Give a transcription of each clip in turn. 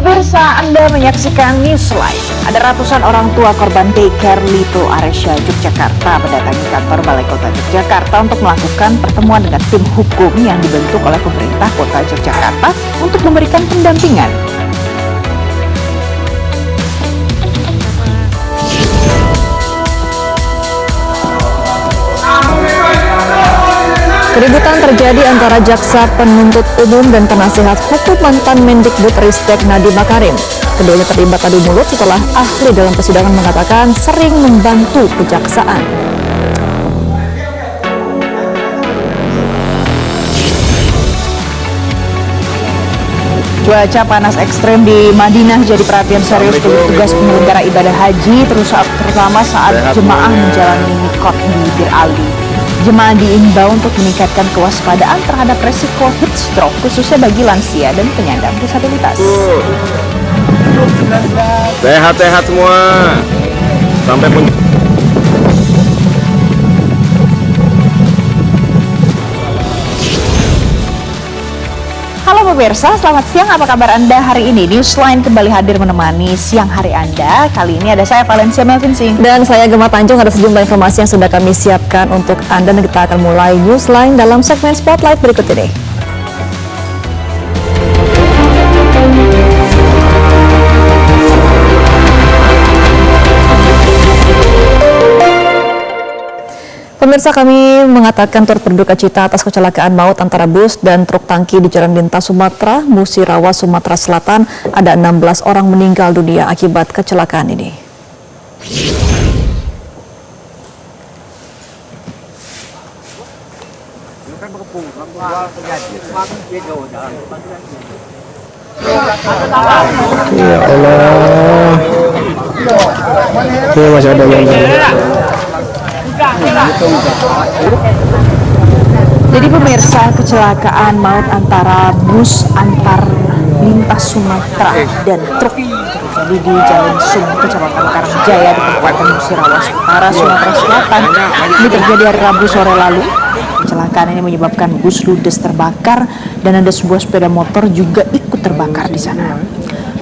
Pemirsa, Anda menyaksikan Newsline. Ada ratusan orang tua korban daycare Little Aresya, Yogyakarta mendatangi kantor Balai Kota Yogyakarta untuk melakukan pertemuan dengan tim hukum yang dibentuk oleh pemerintah Kota Yogyakarta untuk memberikan pendampingan. Keributan terjadi antara jaksa penuntut umum dan penasihat hukum mantan Mendikbudristek Nadiem Makarim. Keduanya terlibat adu mulut setelah ahli dalam persidangan mengatakan sering membantu kejaksaan. Cuaca panas ekstrem di Madinah jadi perhatian serius petugas penyelenggara ibadah haji, terutama saat jemaah menjalani mikot di Bir Ali. Jemaah diimbau untuk meningkatkan kewaspadaan terhadap resiko heat stroke, khususnya bagi lansia dan penyandang disabilitas. Sehat-sehat semua. Sampai pun. Halo pemirsa, selamat siang. Apa kabar Anda hari ini? Newsline kembali hadir menemani siang hari Anda. Kali ini ada saya Valencia Melvin Singh. Dan saya Gemma Tanjung. Ada sejumlah informasi yang sudah kami siapkan untuk Anda, dan kita akan mulai Newsline dalam segmen Spotlight berikut ini. Pemirsa, kami mengatakan turut berduka cita atas kecelakaan maut antara bus dan truk tangki di Jalan Lintas Sumatera, Musirawas, Sumatera Selatan. Ada 16 orang meninggal dunia akibat kecelakaan ini. Ya Allah. Ini masih ada yang Jadi pemirsa, kecelakaan maut antara bus antar lintas Sumatera dan truk terjadi di Jalan Sum, Kecamatan Karangjaya di Kabupaten Musirawas Utara, Sumatera Selatan. Ini terjadi hari Rabu sore lalu. Kecelakaan ini menyebabkan bus ludes terbakar dan ada sebuah sepeda motor juga ikut terbakar di sana.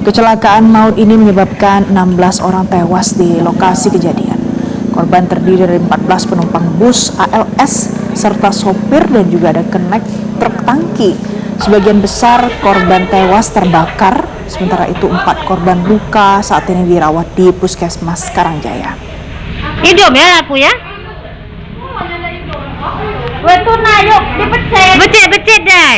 Kecelakaan maut ini menyebabkan 16 orang tewas di lokasi kejadian. Korban terdiri dari 14 penumpang bus ALS serta sopir dan juga ada kenek truk tangki. Sebagian besar korban tewas terbakar, sementara itu 4 korban luka saat ini dirawat di Puskesmas Karangjaya. Hidup ya aku ya. Itu nayuk dipecet deh.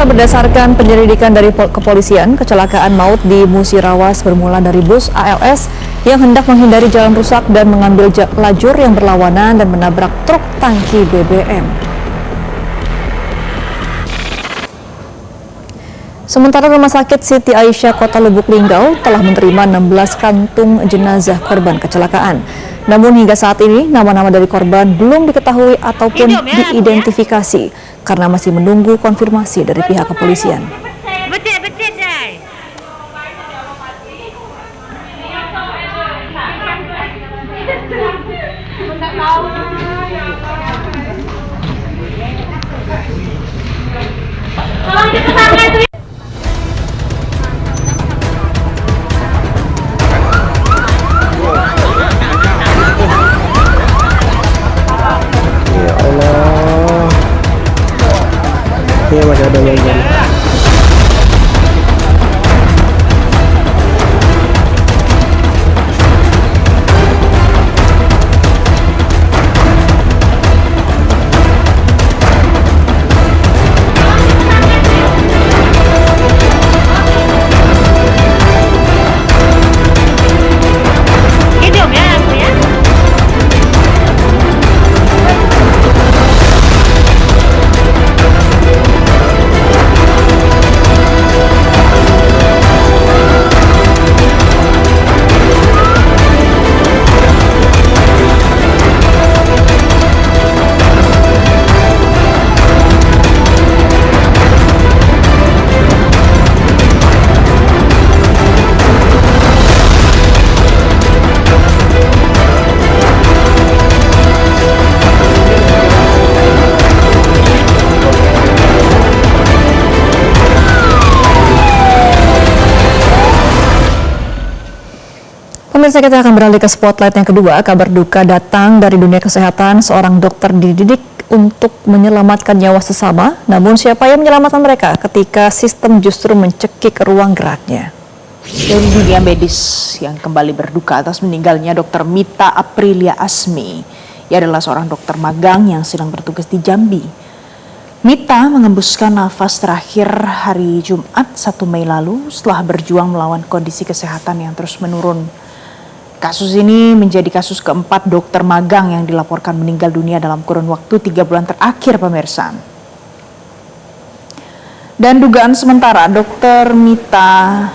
Berdasarkan penyelidikan dari kepolisian, kecelakaan maut di Musirawas bermula dari bus ALS yang hendak menghindari jalan rusak dan mengambil lajur yang berlawanan dan menabrak truk tangki BBM. Sementara Rumah Sakit Siti Aisyah Kota Lubuk Linggau telah menerima 16 kantung jenazah korban kecelakaan. Namun hingga saat ini nama-nama dari korban belum diketahui ataupun diidentifikasi karena masih menunggu konfirmasi dari pihak kepolisian. Hidup ya aku ya. Pemirsa, kita akan beralih ke spotlight yang kedua. Kabar duka datang dari dunia kesehatan. Seorang dokter dididik untuk menyelamatkan nyawa sesama, namun siapa yang menyelamatkan mereka ketika sistem justru mencekik ruang geraknya? Dari dunia medis yang kembali berduka atas meninggalnya Dr. Mita Aprilia Asmi. Ia adalah seorang dokter magang yang sedang bertugas di Jambi. Mita mengembuskan nafas terakhir hari Jumat 1 Mei lalu setelah berjuang melawan kondisi kesehatan yang terus menurun. Kasus ini menjadi kasus keempat dokter magang yang dilaporkan meninggal dunia dalam kurun waktu 3 bulan terakhir, pemirsa. Dan dugaan sementara Dr. Mita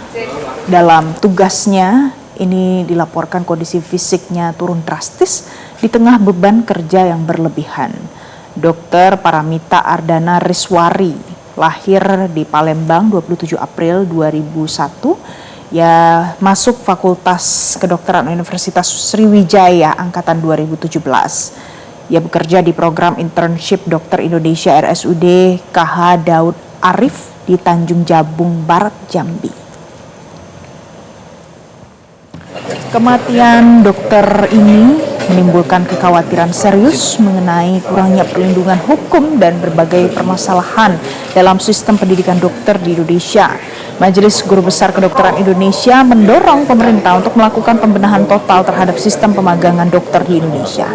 dalam tugasnya ini dilaporkan kondisi fisiknya turun drastis di tengah beban kerja yang berlebihan. Dr. Paramita Ardana Riswari lahir di Palembang 27 April 2001. Ya, masuk Fakultas Kedokteran Universitas Sriwijaya angkatan 2017. Ia bekerja di program internship Dokter Indonesia RSUD KH Daud Arif di Tanjung Jabung Barat, Jambi. Kematian dokter ini menimbulkan kekhawatiran serius mengenai kurangnya perlindungan hukum dan berbagai permasalahan dalam sistem pendidikan dokter di Indonesia. Majelis Guru Besar Kedokteran Indonesia mendorong pemerintah untuk melakukan pembenahan total terhadap sistem pemagangan dokter di Indonesia.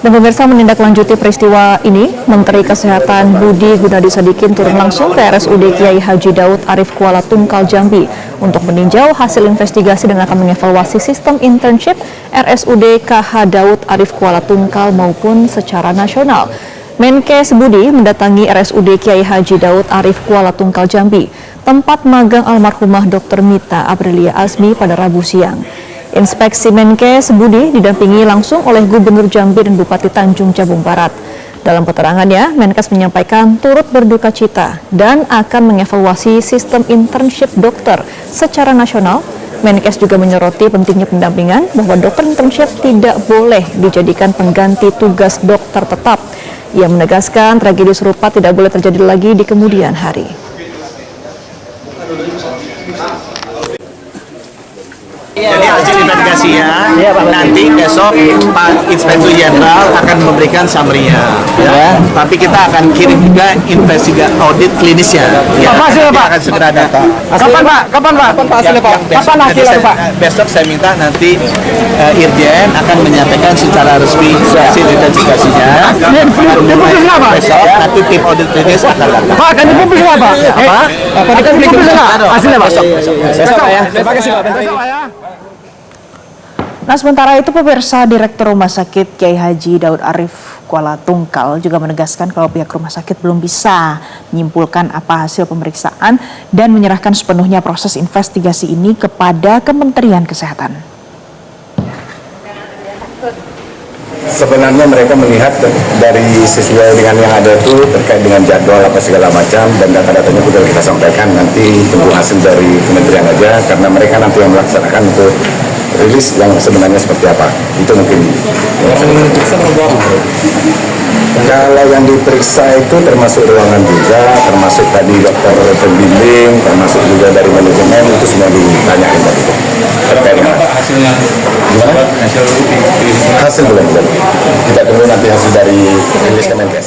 Dan pemirsa, menindaklanjuti peristiwa ini, Menteri Kesehatan Budi Gunadi Sadikin turun langsung ke RSUD Kiai Haji Daud Arif Kuala Tungkal Jambi untuk meninjau hasil investigasi dan akan mengevaluasi sistem internship RSUD KH Daud Arif Kuala Tungkal maupun secara nasional. Menkes Budi mendatangi RSUD Kiai Haji Daud Arif Kuala Tungkal Jambi, tempat magang almarhumah Dr. Mita Aprilia Asmi pada Rabu siang. Inspeksi Menkes Budi didampingi langsung oleh Gubernur Jambi dan Bupati Tanjung Jabung Barat. Dalam keterangannya, Menkes menyampaikan turut berduka cita dan akan mengevaluasi sistem internship dokter secara nasional. Menkes juga menyoroti pentingnya pendampingan bahwa dokter internship tidak boleh dijadikan pengganti tugas dokter tetap. Ia menegaskan tragedi serupa tidak boleh terjadi lagi di kemudian hari. Jadi hasil investigasinya nanti besok Pak Inspektur Jenderal akan memberikan summary-nya. Ya. Tapi kita akan kirim juga audit klinisnya. Ya. Apa hasilnya, Pak? Akan segera data. Kapan Pak? Kapan hasilnya Pak? Kapan hasilnya Pak? Besok saya minta nanti Irjen akan menyampaikan secara resmi hasil investigasinya. Dipublis apa? Besok nanti tim audit klinis akan datang. Pak, akan dipublis apa? Apa? Akan dipublis nggak? Hasilnya Pak? Besok ya. Terima kasih Pak. Besok ya. Nah, sementara itu pemirsa, Direktur Rumah Sakit Kiai Haji Daud Arif Kuala Tungkal juga menegaskan kalau pihak rumah sakit belum bisa menyimpulkan apa hasil pemeriksaan dan menyerahkan sepenuhnya proses investigasi ini kepada Kementerian Kesehatan. Sebenarnya mereka melihat dari sesuai dengan yang ada itu terkait dengan jadwal apa segala macam dan data-datanya sudah kita sampaikan, nanti tunggu hasil dari kementerian aja karena mereka nanti yang melaksanakan untuk rilis yang sebenarnya seperti apa. Itu mungkin. Kalau yang diperiksa itu termasuk ruangan juga, termasuk tadi dokter pembimbing, termasuk juga dari manajemen, itu semua ditanyakan tadi. Terkait dengan hasilnya? Gimana? Hasil belum. Kita tunggu nanti hasil dari rilis Kemenkes.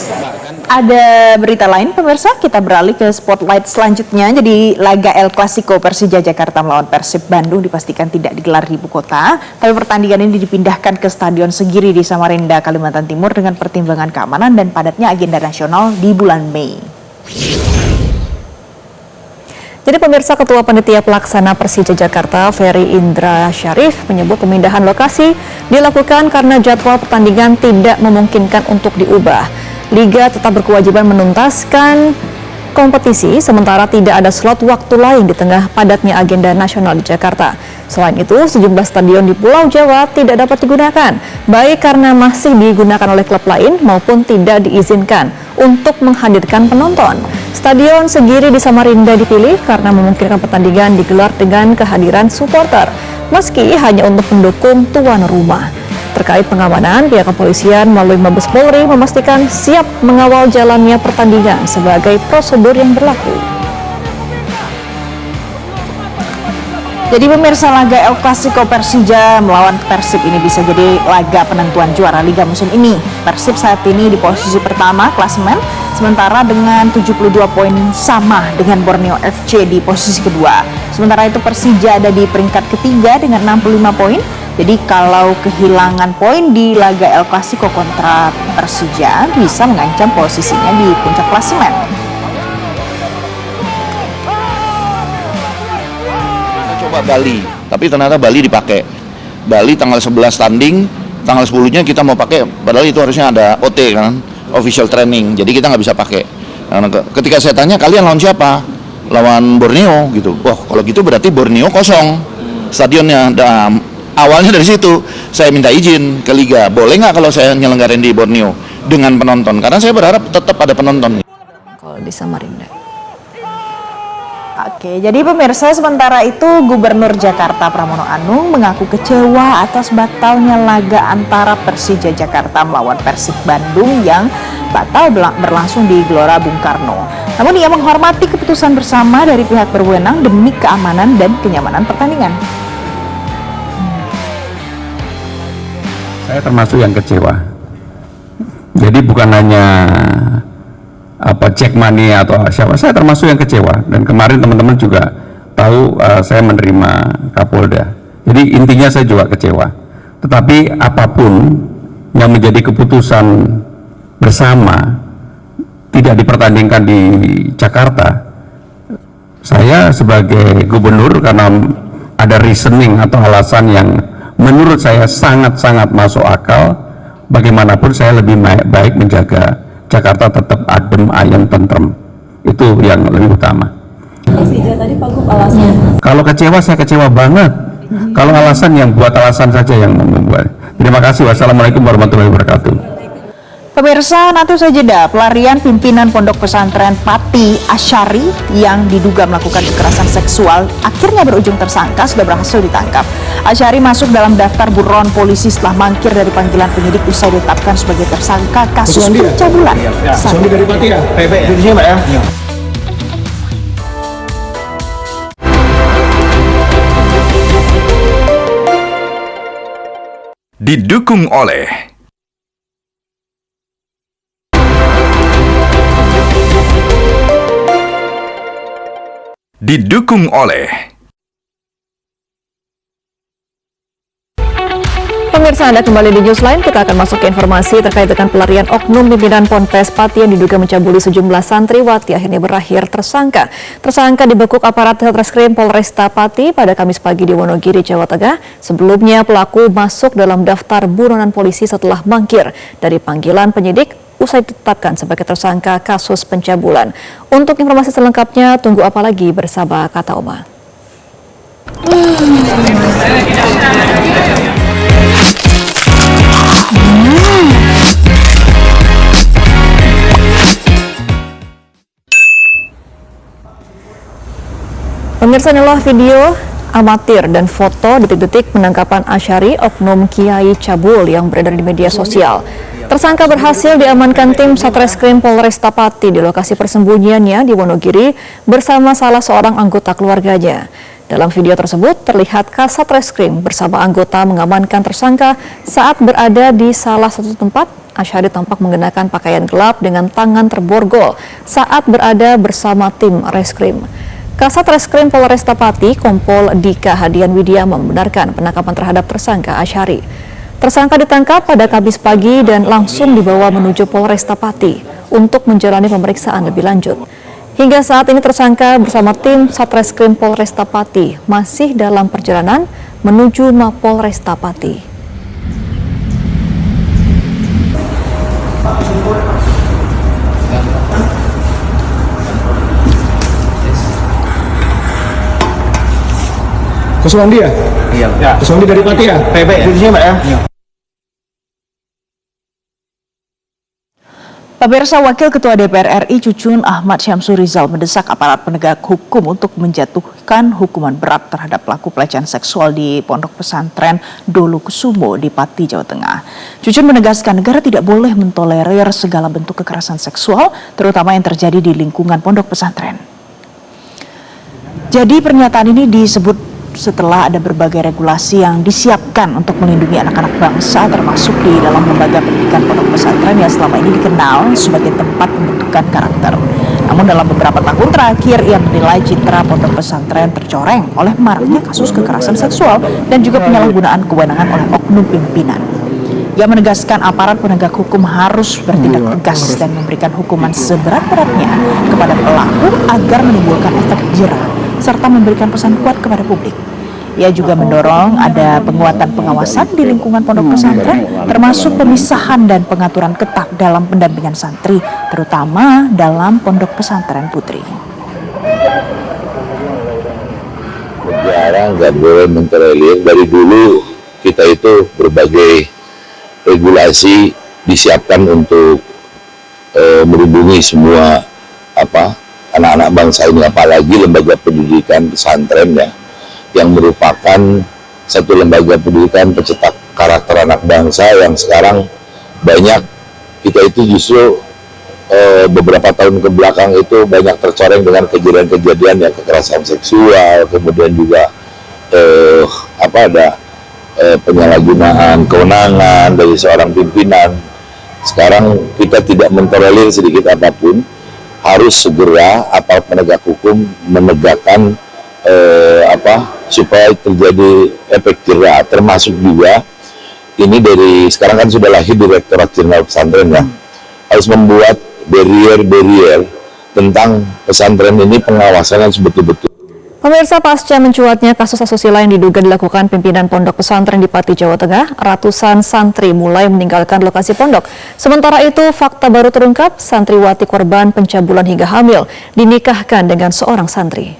Ada berita lain pemirsa, kita beralih ke spotlight selanjutnya. Jadi laga El Clasico Persija Jakarta melawan Persib Bandung dipastikan tidak digelar di ibu kota, tapi pertandingan ini dipindahkan ke Stadion Segiri di Samarinda, Kalimantan Timur dengan pertimbangan keamanan dan padatnya agenda nasional di bulan Mei. Jadi pemirsa, Ketua Panitia Pelaksana Persija Jakarta, Ferry Indra Syarif, menyebut pemindahan lokasi dilakukan karena jadwal pertandingan tidak memungkinkan untuk diubah. Liga tetap berkewajiban menuntaskan kompetisi, sementara tidak ada slot waktu lain di tengah padatnya agenda nasional di Jakarta. Selain itu, sejumlah stadion di Pulau Jawa tidak dapat digunakan, baik karena masih digunakan oleh klub lain maupun tidak diizinkan untuk menghadirkan penonton. Stadion Segiri di Samarinda dipilih karena memungkinkan pertandingan digelar dengan kehadiran supporter, meski hanya untuk mendukung tuan rumah. Terkait pengamanan, pihak kepolisian melalui Mabes Polri memastikan siap mengawal jalannya pertandingan sebagai prosedur yang berlaku. Jadi pemirsa, laga El Clasico Persija melawan Persib ini bisa jadi laga penentuan juara Liga musim ini. Persib saat ini di posisi pertama klasemen, sementara dengan 72 poin sama dengan Borneo FC di posisi kedua. Sementara itu Persija ada di peringkat ketiga dengan 65 poin. Jadi kalau kehilangan poin di laga El Clasico kontra Persija bisa mengancam posisinya di puncak klasemen. Coba Bali, tapi ternyata Bali dipakai. Bali tanggal 11 tanding, tanggal 10-nya kita mau pakai, padahal itu harusnya ada OT kan, official training, jadi kita nggak bisa pakai. Nah, ketika saya tanya, kalian lawan siapa? Lawan Borneo gitu. Wah, kalau gitu berarti Borneo kosong stadionnya. Awalnya dari situ, saya minta izin ke Liga, boleh nggak kalau saya nyelenggarain di Borneo dengan penonton? Karena saya berharap tetap ada penonton. Kalau di Samarinda. Oke, jadi pemirsa, sementara itu Gubernur Jakarta Pramono Anung mengaku kecewa atas batalnya laga antara Persija Jakarta melawan Persib Bandung yang batal berlangsung di Gelora Bung Karno. Namun ia menghormati keputusan bersama dari pihak berwenang demi keamanan dan kenyamanan pertandingan. Saya termasuk yang kecewa. Jadi bukan hanya cek money atau siapa, saya termasuk yang kecewa. Dan kemarin teman-teman juga tahu saya menerima Kapolda. Jadi intinya saya juga kecewa. Tetapi apapun yang menjadi keputusan bersama tidak dipertandingkan di Jakarta, saya sebagai gubernur karena ada reasoning atau alasan yang menurut saya sangat-sangat masuk akal, bagaimanapun saya lebih baik menjaga Jakarta tetap adem, ayem, tentrem. Itu yang lebih utama. Kalau kecewa, saya kecewa banget. Kalau alasan yang buat alasan saja yang membuat. Terima kasih. Wassalamualaikum warahmatullahi wabarakatuh. Pemirsa, nanti usai jeda, pelarian pimpinan Pondok Pesantren Pati Asyari yang diduga melakukan kekerasan seksual akhirnya berujung tersangka sudah berhasil ditangkap. Asyari masuk dalam daftar buron polisi setelah mangkir dari panggilan penyidik usai ditetapkan sebagai tersangka kasus pencabulan. Dari Pati ya? Indonesia Mbak ya? Didukung oleh Pemirsa, Anda kembali di Newsline. Kita akan masuk ke informasi terkait dengan pelarian oknum pimpinan Ponpes Pati yang diduga mencabuli sejumlah santriwati akhirnya berakhir tersangka. Tersangka dibekuk aparat Satreskrim Polresta Pati pada Kamis pagi di Wonogiri, Jawa Tengah. Sebelumnya pelaku masuk dalam daftar buronan polisi setelah mangkir dari panggilan penyidik usai ditetapkan sebagai tersangka kasus pencabulan. Untuk informasi selengkapnya, tunggu apa lagi bersama Kata Oma. Pemirsa, inilah video amatir dan foto detik-detik penangkapan Asyari oknum Kiai Cabul yang beredar di media sosial. Tersangka berhasil diamankan tim Satreskrim Polresta Pati di lokasi persembunyiannya di Wonogiri bersama salah seorang anggota keluarganya. Dalam video tersebut terlihat Kasat Reskrim bersama anggota mengamankan tersangka saat berada di salah satu tempat. Asyari tampak mengenakan pakaian gelap dengan tangan terborgol saat berada bersama tim reskrim. Kasat Reskrim Polresta Pati, Kompol Dika Hadian Widya membenarkan penangkapan terhadap tersangka Asyari. Tersangka ditangkap pada Kamis pagi dan langsung dibawa menuju Polresta Pati untuk menjalani pemeriksaan lebih lanjut. Hingga saat ini tersangka bersama tim Satreskrim Polresta Pati masih dalam perjalanan menuju Mapolresta Pati. Kuswandi ya? Iya. Kuswandi dari Pati ya? PB ya? Di sini Pak ya? Iya. Pemirsa, Wakil Ketua DPR RI Cucun Ahmad Syamsur Rizal mendesak aparat penegak hukum untuk menjatuhkan hukuman berat terhadap pelaku pelecehan seksual di Pondok Pesantren Dolo Kusumo di Pati, Jawa Tengah. Cucun menegaskan negara tidak boleh mentolerir segala bentuk kekerasan seksual, terutama yang terjadi di lingkungan pondok pesantren. Jadi pernyataan ini disebut setelah ada berbagai regulasi yang disiapkan untuk melindungi anak-anak bangsa, termasuk di dalam lembaga pendidikan pondok pesantren yang selama ini dikenal sebagai tempat pembentukan karakter. Namun dalam beberapa tahun terakhir ia menilai citra pondok pesantren tercoreng oleh maraknya kasus kekerasan seksual dan juga penyalahgunaan kewenangan oleh oknum pimpinan. Ia menegaskan aparat penegak hukum harus bertindak tegas dan memberikan hukuman seberat-beratnya kepada pelaku agar menimbulkan efek jera serta memberikan pesan kuat kepada publik. Ia juga mendorong ada penguatan pengawasan di lingkungan pondok pesantren, termasuk pemisahan dan pengaturan ketat dalam pendampingan santri, terutama dalam pondok pesantren putri. Negara nggak boleh mentolerir. Dari dulu kita itu berbagai regulasi disiapkan untuk melindungi semua anak-anak bangsa ini, apalagi lembaga pendidikan pesantren ya, yang merupakan satu lembaga pendidikan pencetak karakter anak bangsa yang sekarang banyak kita itu justru beberapa tahun ke belakang itu banyak tercoreng dengan kejadian-kejadian ya, kekerasan seksual, kemudian juga ada penyalahgunaan kewenangan dari seorang pimpinan. Sekarang kita tidak mentolerir sedikit apapun, harus segera aparat penegak hukum menegakkan supaya terjadi efek jera, termasuk juga ini dari sekarang kan sudah lahir Direktorat Jenderal Pesantren ya, harus membuat barrier tentang pesantren ini, pengawasan yang betul-betul. Pemirsa, pasca mencuatnya kasus asusila yang diduga dilakukan pimpinan pondok pesantren di Pati, Jawa Tengah, ratusan santri mulai meninggalkan lokasi pondok. Sementara itu, fakta baru terungkap, santriwati korban pencabulan hingga hamil dinikahkan dengan seorang santri.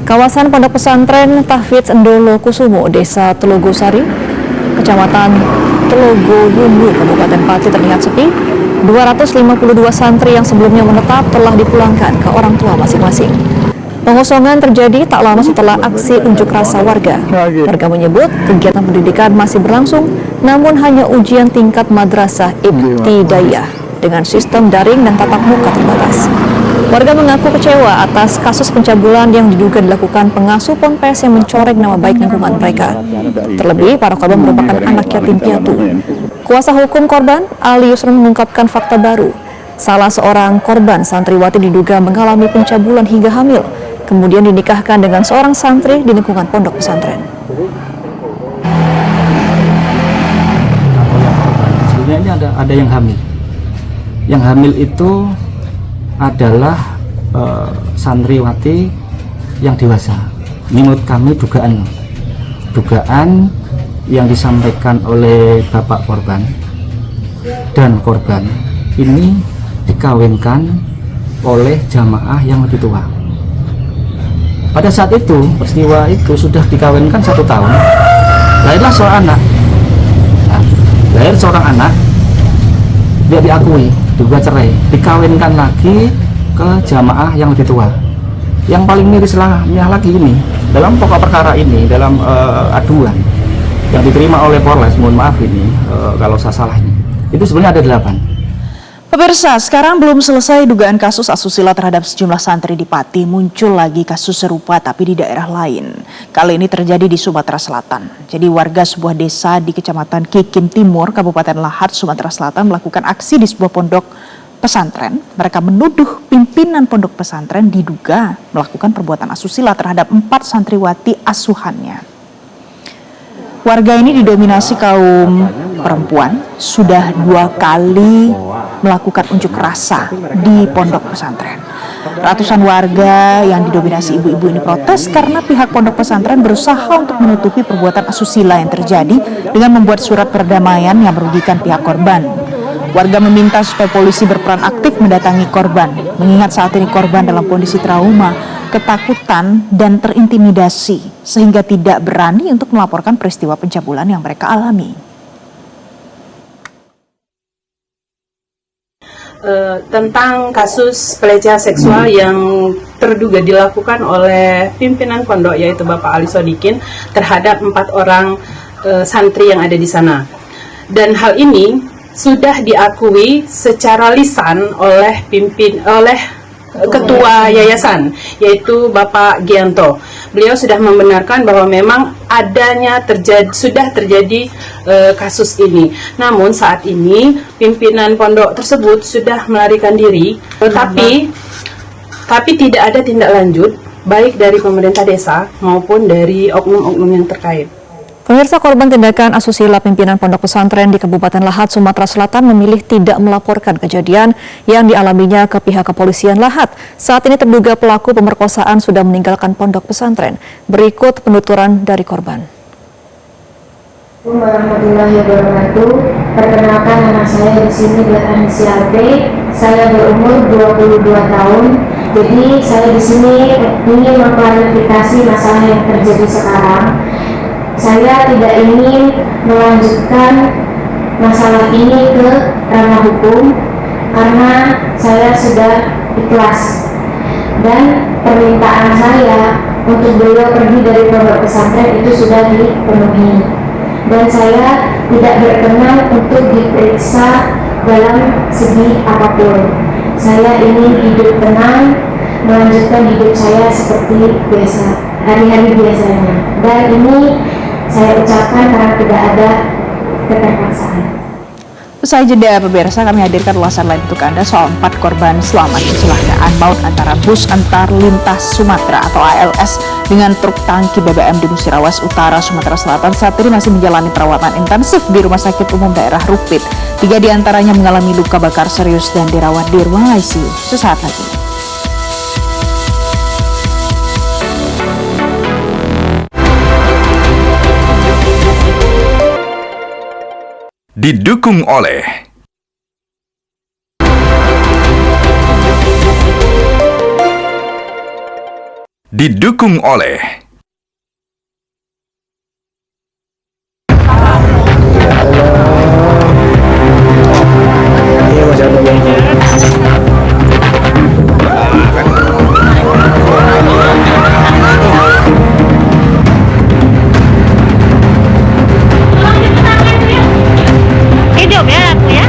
Kawasan pondok pesantren Tahfidz Ndolo Kusumo, Desa Telogosari, Kecamatan Telogowungu, Kabupaten Pati terlihat sepi. 252 santri yang sebelumnya menetap telah dipulangkan ke orang tua masing-masing. Pengosongan terjadi tak lama setelah aksi unjuk rasa warga. Warga menyebut kegiatan pendidikan masih berlangsung, namun hanya ujian tingkat madrasah ibtidaiyah dengan sistem daring dan tatap muka terbatas. Warga mengaku kecewa atas kasus pencabulan yang diduga dilakukan pengasuh ponpes yang mencoreng nama baik lingkungan mereka. Terlebih, para korban merupakan anak yatim piatu. Kuasa hukum korban, Ali Yusran, mengungkapkan fakta baru. Salah seorang korban santriwati diduga mengalami pencabulan hingga hamil, kemudian dinikahkan dengan seorang santri di lingkungan pondok pesantren. Sebenarnya ini ada yang hamil. Yang hamil itu adalah santriwati yang dewasa. Ini menurut kami dugaan yang disampaikan oleh bapak korban dan korban ini dikawinkan oleh jamaah yang lebih tua. Pada saat itu, peristiwa itu sudah dikawinkan 1 tahun, lahirlah seorang anak. Lahir seorang anak, dia diakui, juga cerai, dikawinkan lagi ke jamaah yang lebih tua. Yang paling mirisnya lagi ini, dalam pokok perkara ini, dalam aduan yang diterima oleh Polres, mohon maaf ini kalau saya salah ini, itu sebenarnya ada 8. Pemirsa, sekarang belum selesai dugaan kasus asusila terhadap sejumlah santri di Pati. Muncul lagi kasus serupa tapi di daerah lain. Kali ini terjadi di Sumatera Selatan. Jadi warga sebuah desa di Kecamatan Kikim Timur, Kabupaten Lahat, Sumatera Selatan melakukan aksi di sebuah pondok pesantren. Mereka menuduh pimpinan pondok pesantren diduga melakukan perbuatan asusila terhadap 4 santriwati asuhannya. Warga ini didominasi kaum perempuan, sudah 2 kali melakukan unjuk rasa di pondok pesantren. Ratusan warga yang didominasi ibu-ibu ini protes karena pihak pondok pesantren berusaha untuk menutupi perbuatan asusila yang terjadi dengan membuat surat perdamaian yang merugikan pihak korban. Warga meminta supaya polisi berperan aktif mendatangi korban, mengingat saat ini korban dalam kondisi trauma, ketakutan, dan terintimidasi, sehingga tidak berani untuk melaporkan peristiwa pencabulan yang mereka alami. Tentang kasus pelecehan seksual yang terduga dilakukan oleh pimpinan pondok, yaitu Bapak Ali Sodikin, terhadap 4 orang santri yang ada di sana. Dan hal ini sudah diakui secara lisan oleh ketua yayasan, yaitu Bapak Gianto. Beliau sudah membenarkan bahwa memang sudah terjadi kasus ini. Namun saat ini pimpinan pondok tersebut sudah melarikan diri, tapi tidak ada tindak lanjut baik dari pemerintah desa maupun dari oknum-oknum yang terkait. Pemirsa, korban tindakan asusila pimpinan pondok pesantren di Kabupaten Lahat, Sumatera Selatan memilih tidak melaporkan kejadian yang dialaminya ke pihak kepolisian Lahat. Saat ini terduga pelaku pemerkosaan sudah meninggalkan pondok pesantren. Berikut penuturan dari korban. Warahmatullahi wabarakatuh. Perkenalkan, nama saya di sini berinisial P. Saya berumur 22 tahun. Jadi saya di sini ingin mengklarifikasi masalah yang terjadi sekarang. Saya tidak ingin melanjutkan masalah ini ke ranah hukum karena saya sudah ikhlas, dan permintaan saya untuk beliau pergi dari pondok pesantren itu sudah dipenuhi, dan saya tidak berkenan untuk diperiksa dalam segi apapun. Saya ingin hidup tenang, melanjutkan hidup saya seperti biasa, hari-hari biasanya, dan ini saya ucapkan karena tidak ada keterpaksaan. Usai jeda, pemirsa, kami hadirkan ulasan lain untuk Anda soal 4 korban selamat kecelakaan maut antara bus antar lintas Sumatera atau ALS dengan truk tangki BBM di Musirawas Utara, Sumatera Selatan saat ini masih menjalani perawatan intensif di Rumah Sakit Umum Daerah Rupit. 3 diantaranya mengalami luka bakar serius dan dirawat di ruang ICU. Sesaat lagi. Didukung oleh Hidup ya aku ya.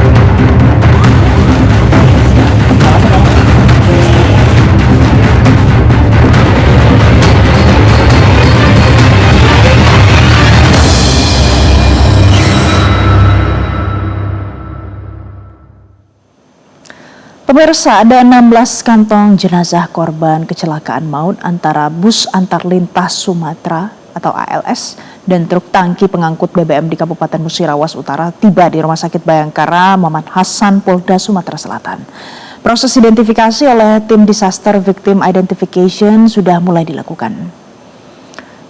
Pemirsa, ada 16 kantong jenazah korban kecelakaan maut antara bus antar lintas Sumatera atau ALS dan truk tangki pengangkut BBM di Kabupaten Musirawas Utara tiba di Rumah Sakit Bayangkara Muhammad Hasan, Polda Sumatera Selatan. Proses identifikasi oleh tim Disaster Victim Identification sudah mulai dilakukan.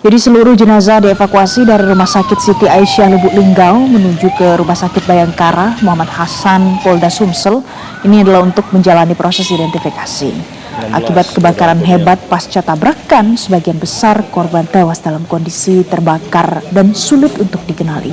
Jadi seluruh jenazah dievakuasi dari Rumah Sakit Siti Aisyah Lubuk Linggau menuju ke Rumah Sakit Bayangkara Muhammad Hasan, Polda Sumsel. Ini adalah untuk menjalani proses identifikasi. Akibat kebakaran hebat pasca tabrakan, sebagian besar korban tewas dalam kondisi terbakar dan sulit untuk dikenali.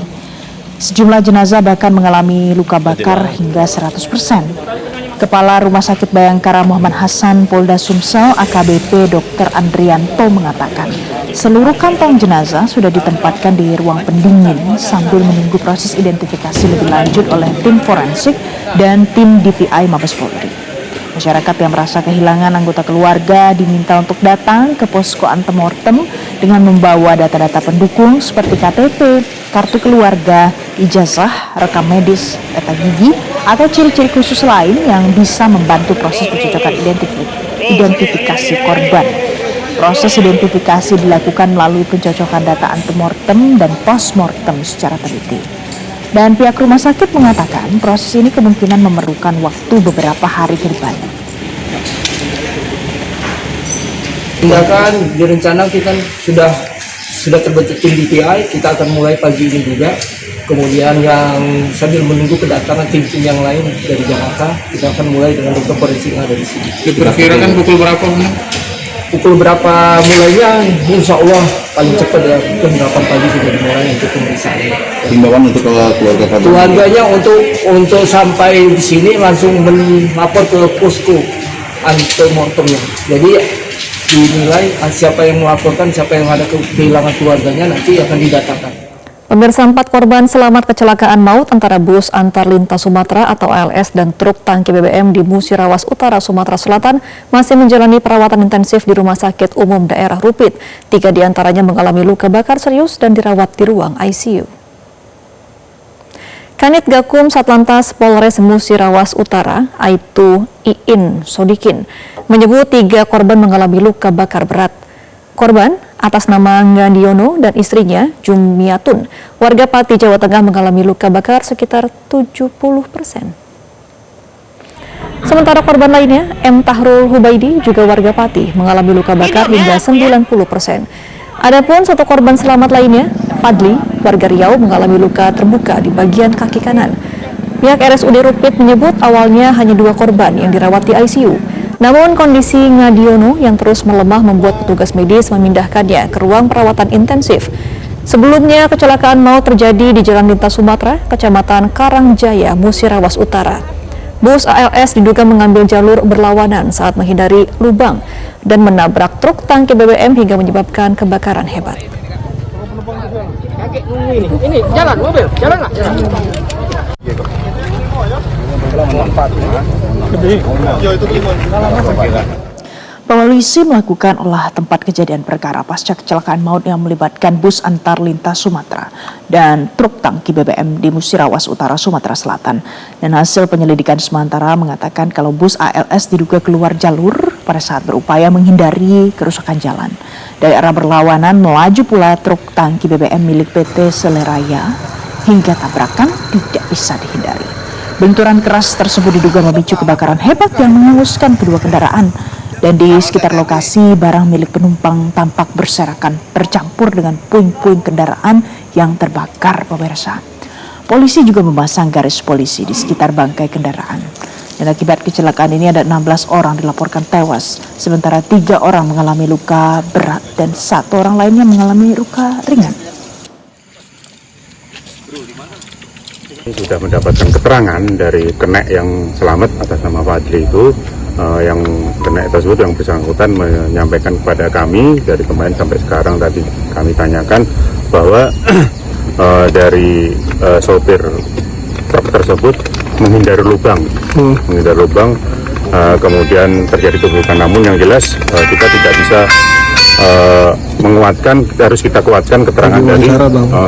Sejumlah jenazah bahkan mengalami luka bakar hingga 100%. Kepala Rumah Sakit Bayangkara Muhammad Hasan Polda Sumsel AKBP Dr. Andrianto mengatakan seluruh kantong jenazah sudah ditempatkan di ruang pendingin sambil menunggu proses identifikasi lebih lanjut oleh tim forensik dan tim DVI Mabes Polri. Masyarakat yang merasa kehilangan anggota keluarga diminta untuk datang ke posko antemortem dengan membawa data-data pendukung seperti KTP, kartu keluarga, ijazah, rekam medis, data gigi, atau ciri-ciri khusus lain yang bisa membantu proses pencocokan identifikasi korban. Proses identifikasi dilakukan melalui pencocokan data antemortem dan postmortem secara teliti. Dan pihak rumah sakit mengatakan proses ini kemungkinan memerlukan waktu beberapa hari ke depan. Tindakan direncanakan sudah terbentuk tim DPI, kita akan mulai pagi ini juga. Kemudian yang sambil menunggu kedatangan tim-tim yang lain dari Jakarta, kita akan mulai dengan dokter forensik yang ada di sini. Diperkirakan pukul berapa? Pukul berapa mulainya? Insya Allah paling cepat ya jam 8 pagi sudah dimulai untuk pemeriksaan. Himbauan untuk keluarga korban. Keluarganya untuk sampai di sini langsung melapor ke posko antemortemnya. Jadi dinilai siapa yang melaporkan, siapa yang ada kehilangan keluarganya nanti akan didatangkan. Pemirsa, 4 korban selamat kecelakaan maut antara bus antar lintas Sumatera atau ALS dan truk tangki BBM di Musirawas Utara, Sumatera Selatan masih menjalani perawatan intensif di Rumah Sakit Umum Daerah Rupit. 3 diantaranya mengalami luka bakar serius dan dirawat di ruang ICU. Kanit Gakum Satlantas Polres Musirawas Utara, Aibtu Iin Sodikin, menyebut 3 korban mengalami luka bakar berat. Korban atas nama Ngandiono dan istrinya Jumiatun, warga Pati, Jawa Tengah, mengalami luka bakar sekitar 70%. Sementara korban lainnya, M. Tahrul Hubaidi, juga warga Pati, mengalami luka bakar hingga 90%. Adapun 1 korban selamat lainnya, Fadli, warga Riau, mengalami luka terbuka di bagian kaki kanan. Pihak RSUD Rupit menyebut awalnya hanya 2 korban yang dirawat di ICU. Namun kondisi Ngadiono yang terus melemah membuat petugas medis memindahkannya ke ruang perawatan intensif. Sebelumnya kecelakaan maut terjadi di Jalan Lintas Sumatera, Kecamatan Karangjaya, Musirawas Utara. Bus ALS diduga mengambil jalur berlawanan saat menghindari lubang dan menabrak truk tangki BBM hingga menyebabkan kebakaran hebat. Ini jalan mobil, jalan nggak? Polisi melakukan olah tempat kejadian perkara pasca kecelakaan maut yang melibatkan bus antar lintas Sumatera dan truk tangki BBM di Musirawas Utara, Sumatera Selatan. Dan hasil penyelidikan sementara mengatakan kalau bus ALS diduga keluar jalur pada saat berupaya menghindari kerusakan jalan. Dari arah berlawanan melaju pula truk tangki BBM milik PT Seleraya hingga tabrakan tidak bisa dihindari. Benturan keras tersebut diduga memicu kebakaran hebat yang menghanguskan kedua kendaraan. Dan di sekitar lokasi, barang milik penumpang tampak berserakan bercampur dengan puing-puing kendaraan yang terbakar, pemirsa. Polisi juga memasang garis polisi di sekitar bangkai kendaraan. Dan akibat kecelakaan ini ada 16 orang dilaporkan tewas, sementara 3 orang mengalami luka berat dan 1 orang lainnya mengalami luka ringan. Sudah mendapatkan keterangan dari kenek yang selamat atas nama Fadli itu, yang kenek tersebut yang bersangkutan menyampaikan kepada kami dari kemarin sampai sekarang tadi kami tanyakan bahwa dari sopir truk tersebut menghindari lubang, kemudian terjadi keburukan. Namun yang jelas kita tidak bisa menguatkan, harus kita kuatkan keterangan dari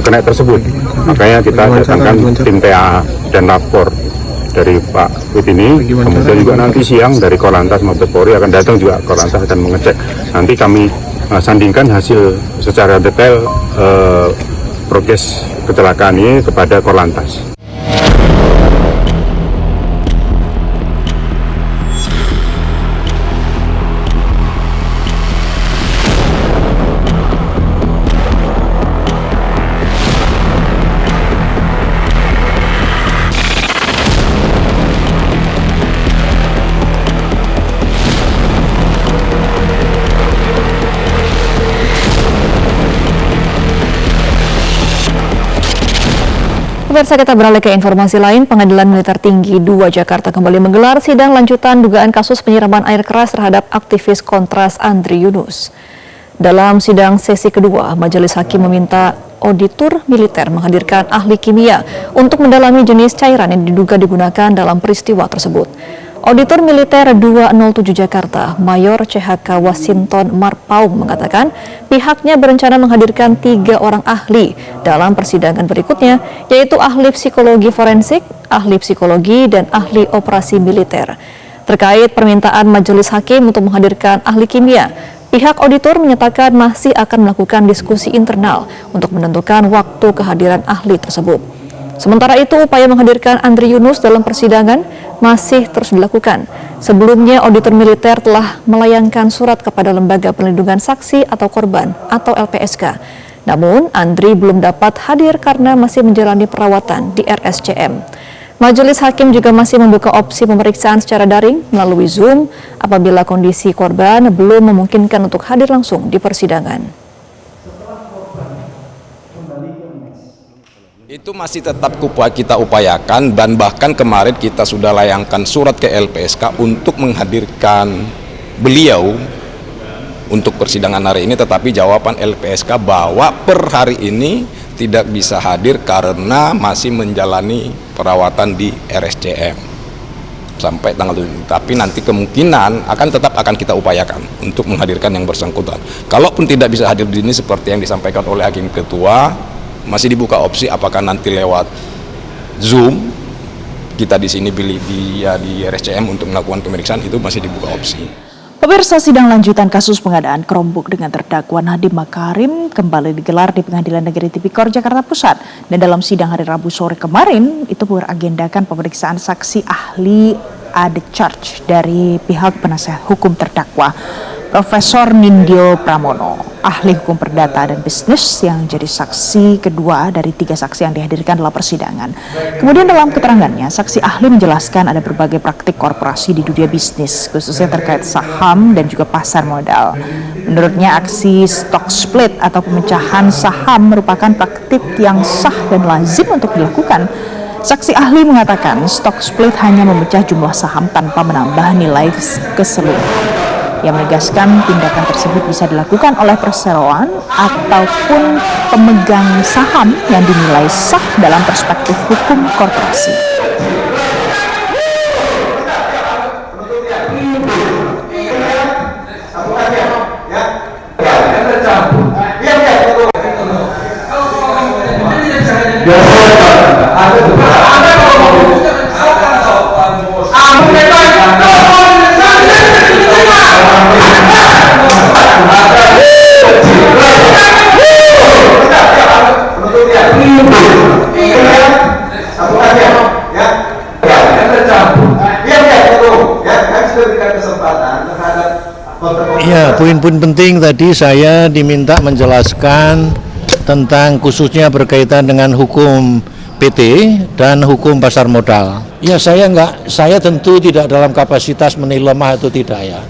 kenek tersebut. Makanya kita datangkan tim TA dan lapor dari Pak Wit ini, kemudian juga nanti siang dari Korlantas Mabes Polri akan datang juga, Korlantas akan mengecek. Nanti kami sandingkan hasil secara detail progres kecelakaan ini kepada Korlantas. Pemirsa, kita beralih ke informasi lain. Pengadilan Militer Tinggi 2 Jakarta kembali menggelar sidang lanjutan dugaan kasus penyiraman air keras terhadap aktivis Kontras Andri Yunus. Dalam sidang sesi kedua, Majelis Hakim meminta auditor militer menghadirkan ahli kimia untuk mendalami jenis cairan yang diduga digunakan dalam peristiwa tersebut. Auditor Militer 207 Jakarta, Mayor CHK Wasinton Marpaung mengatakan pihaknya berencana menghadirkan 3 orang ahli dalam persidangan berikutnya, yaitu ahli psikologi forensik, ahli psikologi, dan ahli operasi militer. Terkait permintaan Majelis Hakim untuk menghadirkan ahli kimia, pihak auditor menyatakan masih akan melakukan diskusi internal untuk menentukan waktu kehadiran ahli tersebut. Sementara itu, upaya menghadirkan Andri Yunus dalam persidangan masih terus dilakukan. Sebelumnya, auditor militer telah melayangkan surat kepada Lembaga Perlindungan Saksi atau Korban atau LPSK. Namun, Andri belum dapat hadir karena masih menjalani perawatan di RSCM. Majelis Hakim juga masih membuka opsi pemeriksaan secara daring melalui Zoom apabila kondisi korban belum memungkinkan untuk hadir langsung di persidangan. Itu masih tetap kita upayakan, dan bahkan kemarin kita sudah layangkan surat ke LPSK untuk menghadirkan beliau untuk persidangan hari ini, tetapi jawaban LPSK bahwa per hari ini tidak bisa hadir karena masih menjalani perawatan di RSCM sampai tanggal 7. Tapi nanti kemungkinan tetap akan kita upayakan untuk menghadirkan yang bersangkutan. Kalaupun tidak bisa hadir di sini seperti yang disampaikan oleh Hakim Ketua, masih dibuka opsi apakah nanti lewat Zoom, kita di sini pilih di RSCM untuk melakukan pemeriksaan, itu masih dibuka opsi. Pemirsa, sidang lanjutan kasus pengadaan Chromebook dengan terdakwa Nadiem Makarim kembali digelar di Pengadilan Negeri Tipikor Jakarta Pusat. Dan dalam sidang hari Rabu sore kemarin, itu beragendakan pemeriksaan saksi ahli ad charge dari pihak penasihat hukum terdakwa, Profesor Nindyo Pramono, ahli hukum perdata dan bisnis yang jadi saksi kedua dari 3 saksi yang dihadirkan dalam persidangan. Kemudian dalam keterangannya, saksi ahli menjelaskan ada berbagai praktik korporasi di dunia bisnis, khususnya terkait saham dan juga pasar modal. Menurutnya, aksi stock split atau pemecahan saham merupakan praktik yang sah dan lazim untuk dilakukan. Saksi ahli mengatakan stock split hanya memecah jumlah saham tanpa menambah nilai keseluruhan. Yang menegaskan tindakan tersebut bisa dilakukan oleh perseroan ataupun pemegang saham yang dinilai sah dalam perspektif hukum korporasi. Ya, poin-poin penting tadi saya diminta menjelaskan tentang khususnya berkaitan dengan hukum PT dan hukum pasar modal. Ya, saya tentu tidak dalam kapasitas menilai lemah atau tidak ya.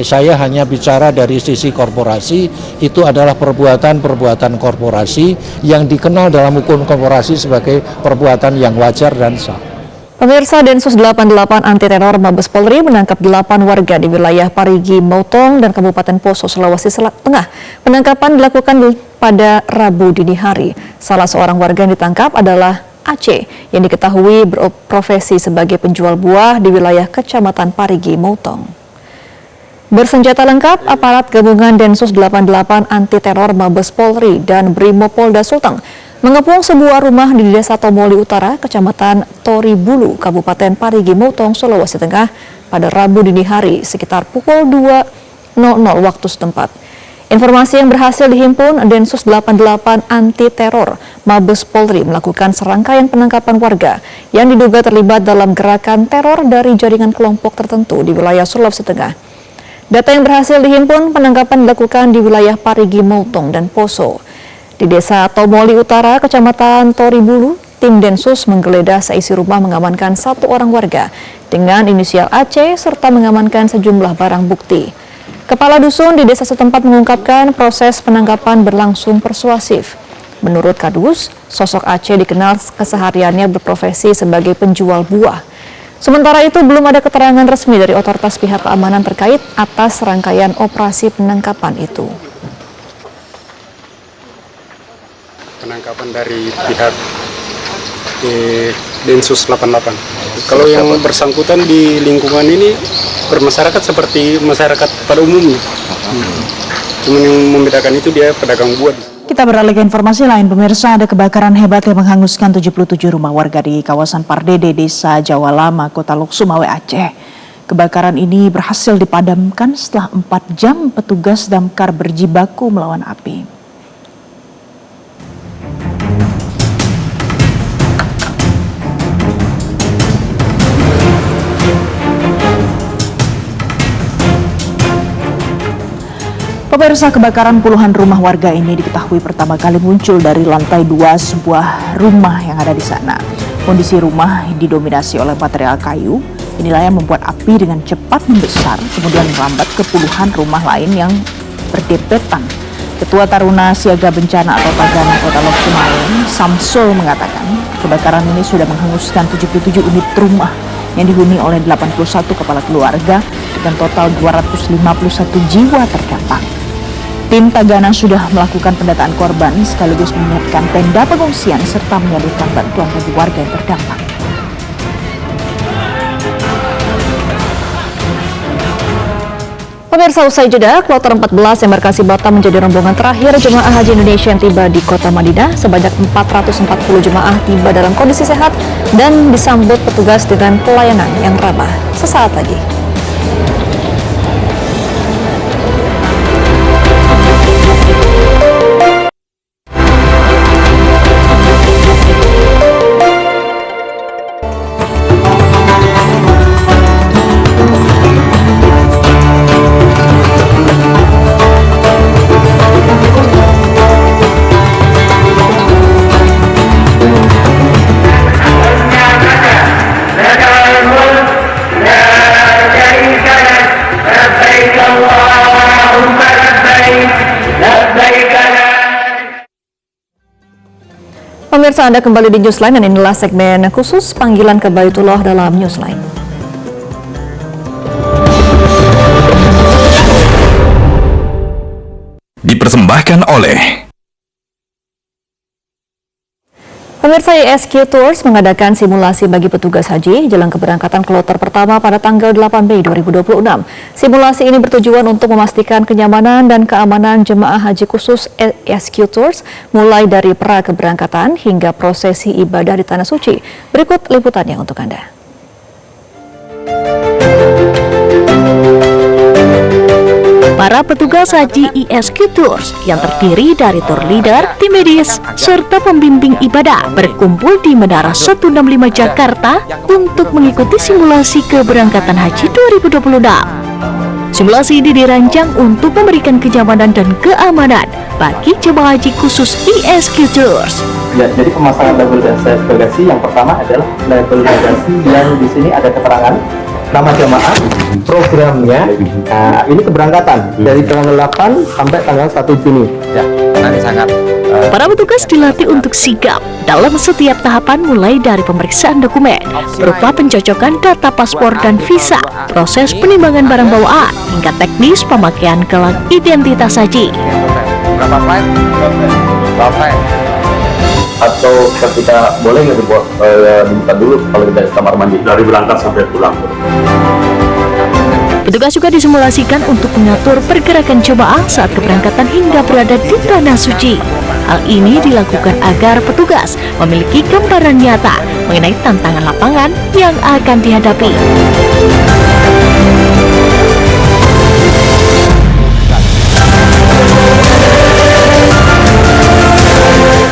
Saya hanya bicara dari sisi korporasi, itu adalah perbuatan korporasi yang dikenal dalam hukum korporasi sebagai perbuatan yang wajar dan sah. Pemirsa, Densus 88 Anti Teror Mabes Polri menangkap 8 warga di wilayah Parigi Motong dan Kabupaten Poso, Sulawesi Tengah. Penangkapan dilakukan pada Rabu dini hari. Salah seorang warga yang ditangkap adalah Aceh yang diketahui berprofesi sebagai penjual buah di wilayah Kecamatan Parigi Motong. Bersenjata lengkap, aparat gabungan Densus 88 Anti Teror Mabes Polri dan Brimopolda Sulteng mengepung sebuah rumah di Desa Tomoli Utara, Kecamatan Toribulu, Kabupaten Parigi Motong, Sulawesi Tengah pada Rabu dini hari sekitar pukul 2.00 waktu setempat. Informasi yang berhasil dihimpun, Densus 88 Anti Teror Mabes Polri melakukan serangkaian penangkapan warga yang diduga terlibat dalam gerakan teror dari jaringan kelompok tertentu di wilayah Sulawesi Tengah. Data yang berhasil dihimpun, penangkapan dilakukan di wilayah Parigi Motong dan Poso. Di Desa Tomoli Utara, Kecamatan Toribulu, tim Densus menggeledah seisi rumah mengamankan 1 orang warga dengan inisial AC serta mengamankan sejumlah barang bukti. Kepala dusun di desa setempat mengungkapkan proses penangkapan berlangsung persuasif. Menurut Kadus, sosok Aceh dikenal kesehariannya berprofesi sebagai penjual buah. Sementara itu belum ada keterangan resmi dari otoritas pihak keamanan terkait atas rangkaian operasi penangkapan itu. Penangkapan dari pihak Densus 88. Kalau yang bersangkutan di lingkungan ini bermasyarakat seperti masyarakat pada umumnya. Cuma yang membedakan itu dia pedagang buah. Kita beralih ke informasi lain, pemirsa. Ada kebakaran hebat yang menghanguskan 77 rumah warga di kawasan Pardede, Desa Jawa Lama, Kota Lok Sumawe, Aceh. Kebakaran ini berhasil dipadamkan setelah 4 jam petugas damkar berjibaku melawan api. Pemirsa, kebakaran puluhan rumah warga ini diketahui pertama kali muncul dari lantai 2 sebuah rumah yang ada di sana. Kondisi rumah didominasi oleh material kayu. Inilah yang membuat api dengan cepat membesar, kemudian merambat ke puluhan rumah lain yang berdempetan. Ketua Taruna Siaga Bencana atau Tagana Kota Lok Sumawe, Samsul, mengatakan kebakaran ini sudah menghanguskan 77 unit rumah yang dihuni oleh 81 kepala keluarga dengan total 251 jiwa terdampak. Tim Tagana sudah melakukan pendataan korban sekaligus menyiapkan tenda pengungsian serta menyalurkan bantuan bagi warga yang terdampak. Pemirsa, usai jeda, kloter 14 embarkasi Batam menjadi rombongan terakhir jemaah haji Indonesia yang tiba di kota Madinah. Sebanyak 440 jemaah tiba dalam kondisi sehat dan disambut petugas dengan pelayanan yang ramah. Sesaat lagi. Pemirsa, Anda kembali di Newsline dan inilah segmen khusus panggilan ke Baitullah dalam Newsline. Dipersembahkan oleh Pemirsa, ISQ Tours mengadakan simulasi bagi petugas haji jelang keberangkatan kloter pertama pada tanggal 8 Mei 2026. Simulasi ini bertujuan untuk memastikan kenyamanan dan keamanan jemaah haji khusus ISQ Tours mulai dari pra keberangkatan hingga prosesi ibadah di Tanah Suci. Berikut liputannya untuk Anda. Para petugas haji ISQ Tours yang terdiri dari tour leader, tim medis, serta pembimbing ibadah berkumpul di Menara 165 Jakarta untuk mengikuti simulasi keberangkatan haji 2026. Simulasi ini dirancang untuk memberikan kenyamanan dan keamanan bagi jemaah haji khusus ISQ Tours. Ya, jadi pemasangan label bagasi yang pertama adalah label bagasi yang di sini ada keterangan nama jemaah, programnya. Nah, ini keberangkatan dari tanggal 8 sampai tanggal 1 Juni. Ya, nanti sangat. Para petugas dilatih untuk sigap dalam setiap tahapan mulai dari pemeriksaan dokumen berupa pencocokan data paspor dan visa, proses penimbangan barang bawaan, hingga teknis pemakaian gelang identitas haji. Berapa flight? Berapa flight? Atau ketika boleh nggak dibuka dulu kalau kita di kamar mandi dari berangkat sampai pulang. Petugas juga disimulasikan untuk mengatur pergerakan jemaah saat keberangkatan hingga berada di Tanah Suci. Hal ini dilakukan agar petugas memiliki gambaran nyata mengenai tantangan lapangan yang akan dihadapi.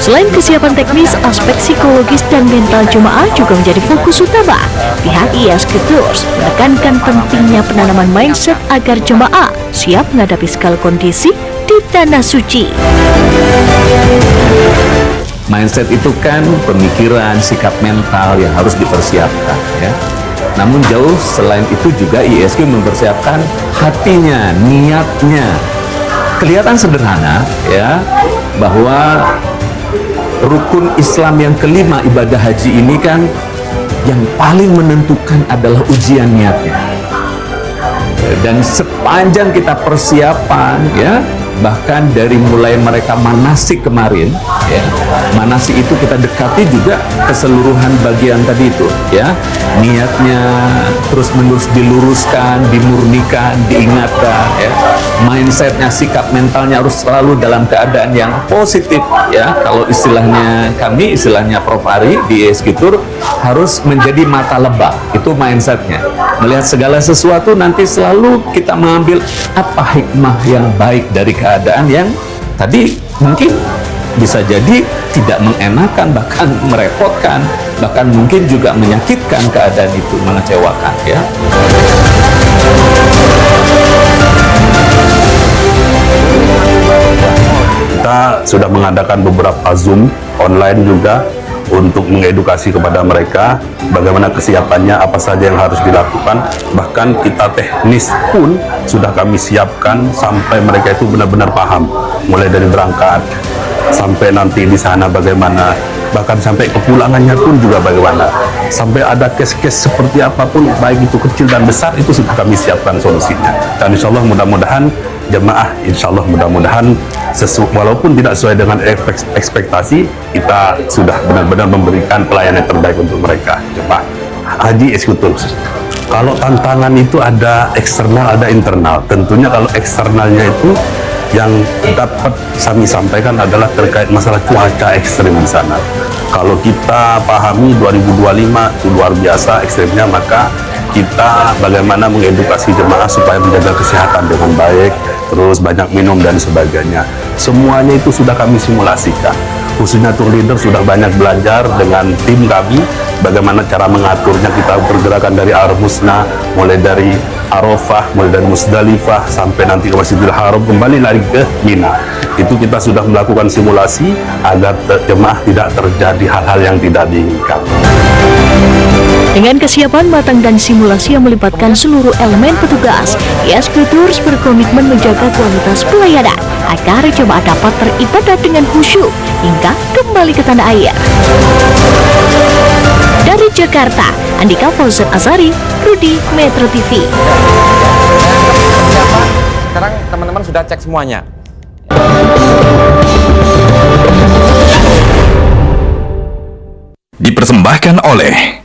Selain kesiapan teknis, aspek psikologis dan mental jemaah juga menjadi fokus utama. Pihak ISQ Tours menekankan pentingnya penanaman mindset agar jemaah siap menghadapi segala kondisi di Tanah Suci. Mindset itu kan pemikiran, sikap mental yang harus dipersiapkan, ya. Namun jauh selain itu juga ISQ mempersiapkan hatinya, niatnya. Kelihatan sederhana, ya, bahwa rukun Islam yang kelima, ibadah haji ini kan yang paling menentukan adalah ujian niatnya. Dan sepanjang kita persiapan, ya, bahkan dari mulai mereka manasik kemarin, ya, manasik itu kita dekati juga keseluruhan bagian tadi itu, ya, niatnya terus menerus diluruskan, dimurnikan, diingatkan, ya, mindsetnya, sikap mentalnya harus selalu dalam keadaan yang positif, ya. Kalau istilahnya kami, istilahnya Prof Ari di ISG Tour, harus menjadi mata lebah, itu mindsetnya. Melihat segala sesuatu nanti selalu kita mengambil apa hikmah yang baik dari keadaan yang tadi mungkin bisa jadi tidak mengenakan, bahkan merepotkan, bahkan mungkin juga menyakitkan keadaan itu, mengecewakan, ya. Kita sudah mengadakan beberapa Zoom online juga untuk mengedukasi kepada mereka bagaimana kesiapannya, apa saja yang harus dilakukan. Bahkan kita teknis pun sudah kami siapkan sampai mereka itu benar-benar paham, mulai dari berangkat sampai nanti di sana bagaimana, bahkan sampai kepulangannya pun juga bagaimana, sampai ada case-case seperti apapun, baik itu kecil dan besar, itu sudah kami siapkan solusinya. Dan insya Allah mudah-mudahan jemaah, insya Allah mudah-mudahan walaupun tidak sesuai dengan ekspektasi, kita sudah benar-benar memberikan pelayanan terbaik untuk mereka. Jemaah haji ISG Tour. Kalau tantangan itu ada eksternal, ada internal. Tentunya kalau eksternalnya itu yang dapat kami sampaikan adalah terkait masalah cuaca ekstrim di sana. Kalau kita pahami 2025 itu luar biasa ekstrimnya, maka kita bagaimana mengedukasi jemaah supaya menjaga kesehatan dengan baik, terus banyak minum dan sebagainya. Semuanya itu sudah kami simulasikan. Khususnya tour leader sudah banyak belajar dengan tim kami bagaimana cara mengaturnya. Kita bergerakan dari Ar-Musna, mulai dari Arafah, mulai dari Musdalifah sampai nanti ke Masjidil Haram, kembali lagi ke Mina. Itu kita sudah melakukan simulasi agar jemaah tidak terjadi hal-hal yang tidak diinginkan. Dengan kesiapan matang dan simulasi yang melibatkan seluruh elemen petugas, ISG Tours berkomitmen menjaga kualitas pelayanan agar jemaah dapat beribadah dengan khusyuk hingga kembali ke tanah air. Dari Jakarta, Andika Fauzan Azari, Rudi, Metro TV. Sekarang teman-teman sudah cek semuanya. Dipersembahkan oleh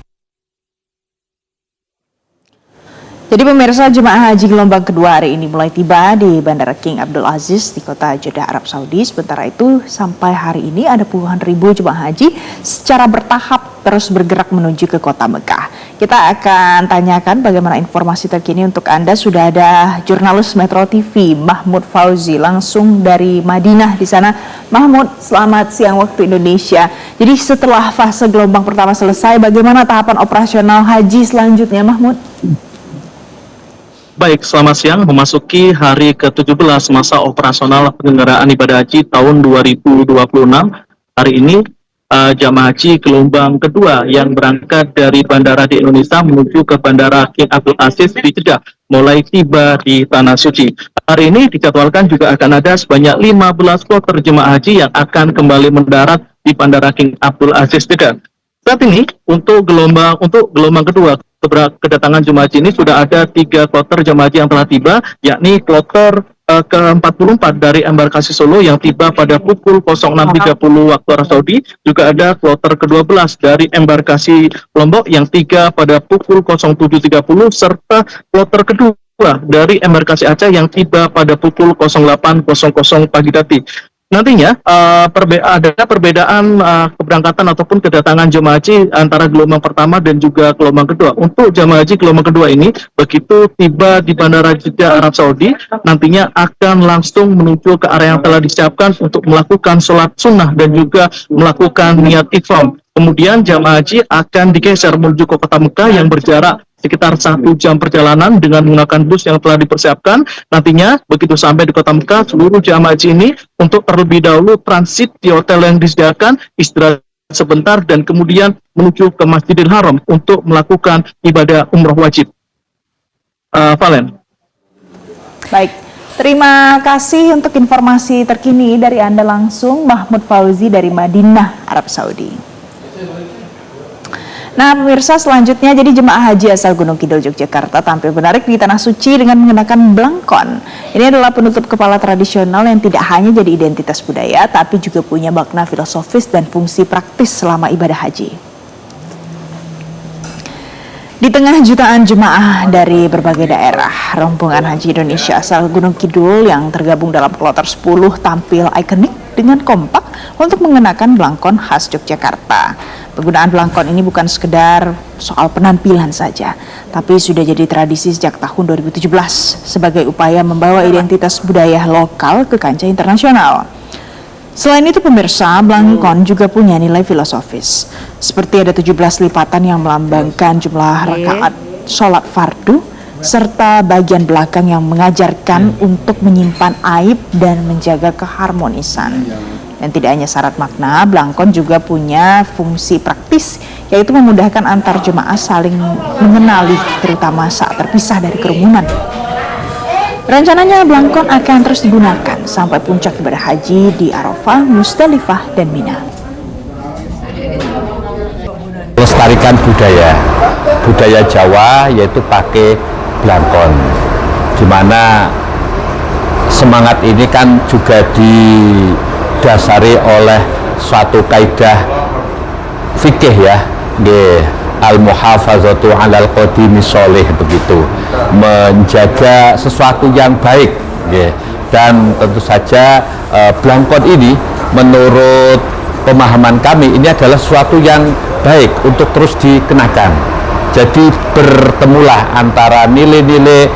Jadi pemirsa, jemaah haji gelombang kedua hari ini mulai tiba di Bandara King Abdul Aziz di kota Jeddah, Arab Saudi. Sementara itu sampai hari ini ada puluhan ribu jemaah haji secara bertahap terus bergerak menuju ke kota Mekah. Kita akan tanyakan bagaimana informasi terkini untuk Anda. Sudah ada jurnalis Metro TV Mahmud Fauzi langsung dari Madinah di sana. Mahmud, selamat siang waktu Indonesia. Jadi setelah fase gelombang pertama selesai, bagaimana tahapan operasional haji selanjutnya, Mahmud? Baik, selamat siang. Memasuki hari ke-17 masa operasional penyelenggaraan ibadah haji tahun 2026. Hari ini jamaah haji gelombang kedua yang berangkat dari bandara di Indonesia menuju ke Bandara King Abdul Aziz di Jeddah mulai tiba di Tanah Suci. Hari ini dijadwalkan juga akan ada sebanyak 15 kloter jemaah haji yang akan kembali mendarat di Bandara King Abdul Aziz Jeddah. Saat ini untuk gelombang kedua kedatangan jemaah haji ini sudah ada 3 kloter jemaah haji yang telah tiba, yakni kloter ke-44 dari embarkasi Solo yang tiba pada pukul 06.30 waktu Arab Saudi. Juga ada kloter ke-12 dari embarkasi Lombok yang tiba pada pukul 07.30 serta kloter kedua dari embarkasi Aceh yang tiba pada pukul 08.00 pagi tadi. Nantinya ada perbedaan keberangkatan ataupun kedatangan jemaah haji antara gelombang pertama dan juga gelombang kedua. Untuk jemaah haji gelombang kedua ini, begitu tiba di Bandara Jeddah Arab Saudi, nantinya akan langsung menuju ke area yang telah disiapkan untuk melakukan sholat sunnah dan juga melakukan niat ihram. Kemudian jemaah haji akan digeser menuju ke kota Mekah yang berjarak sekitar 1 jam perjalanan dengan menggunakan bus yang telah dipersiapkan. Nantinya begitu sampai di kota Mekah, seluruh jamaah haji ini untuk terlebih dahulu transit di hotel yang disediakan, istirahat sebentar dan kemudian menuju ke Masjidil Haram untuk melakukan ibadah umroh wajib. Valen. Baik, Terima kasih untuk informasi terkini dari Anda langsung, Mahmud Fauzi dari Madinah, Arab Saudi. Nah pemirsa, selanjutnya jadi jemaah haji asal Gunung Kidul Yogyakarta tampil menarik di Tanah Suci dengan mengenakan blangkon. Ini adalah penutup kepala tradisional yang tidak hanya jadi identitas budaya, tapi juga punya makna filosofis dan fungsi praktis selama ibadah haji. Di tengah jutaan jemaah dari berbagai daerah, rombongan haji Indonesia asal Gunung Kidul yang tergabung dalam kloter 10 tampil ikonik dengan kompak untuk mengenakan blangkon khas Yogyakarta. Penggunaan blangkon ini bukan sekedar soal penampilan saja, tapi sudah jadi tradisi sejak tahun 2017 sebagai upaya membawa identitas budaya lokal ke kancah internasional. Selain itu pemirsa, blangkon juga punya nilai filosofis. Seperti ada 17 lipatan yang melambangkan jumlah rakaat sholat fardu, serta bagian belakang yang mengajarkan untuk menyimpan aib dan menjaga keharmonisan. Dan tidak hanya syarat makna, blangkon juga punya fungsi praktis, yaitu memudahkan antar jemaah saling mengenali, terutama saat terpisah dari kerumunan. Rencananya blangkon akan terus digunakan sampai puncak ibadah haji di Arafah, Musdalifah, dan Mina. Melestarikan budaya Jawa, yaitu pakai blangkon, di mana semangat ini kan juga didasari oleh suatu kaidah fikih ya, al-muhafazatu 'alal qadimi sholih, begitu, menjaga sesuatu yang baik, dan tentu saja blangkon ini menurut pemahaman kami ini adalah sesuatu yang baik untuk terus dikenakan. Jadi bertemulah antara nilai-nilai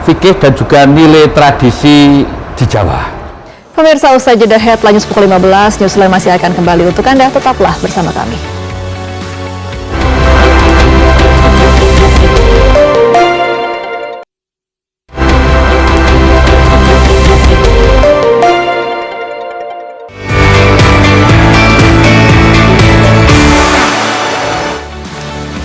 fikih dan juga nilai tradisi di Jawa. Pemirsa, usai jeda headline pukul 15, Newsline masih akan kembali untuk Anda, tetaplah bersama kami.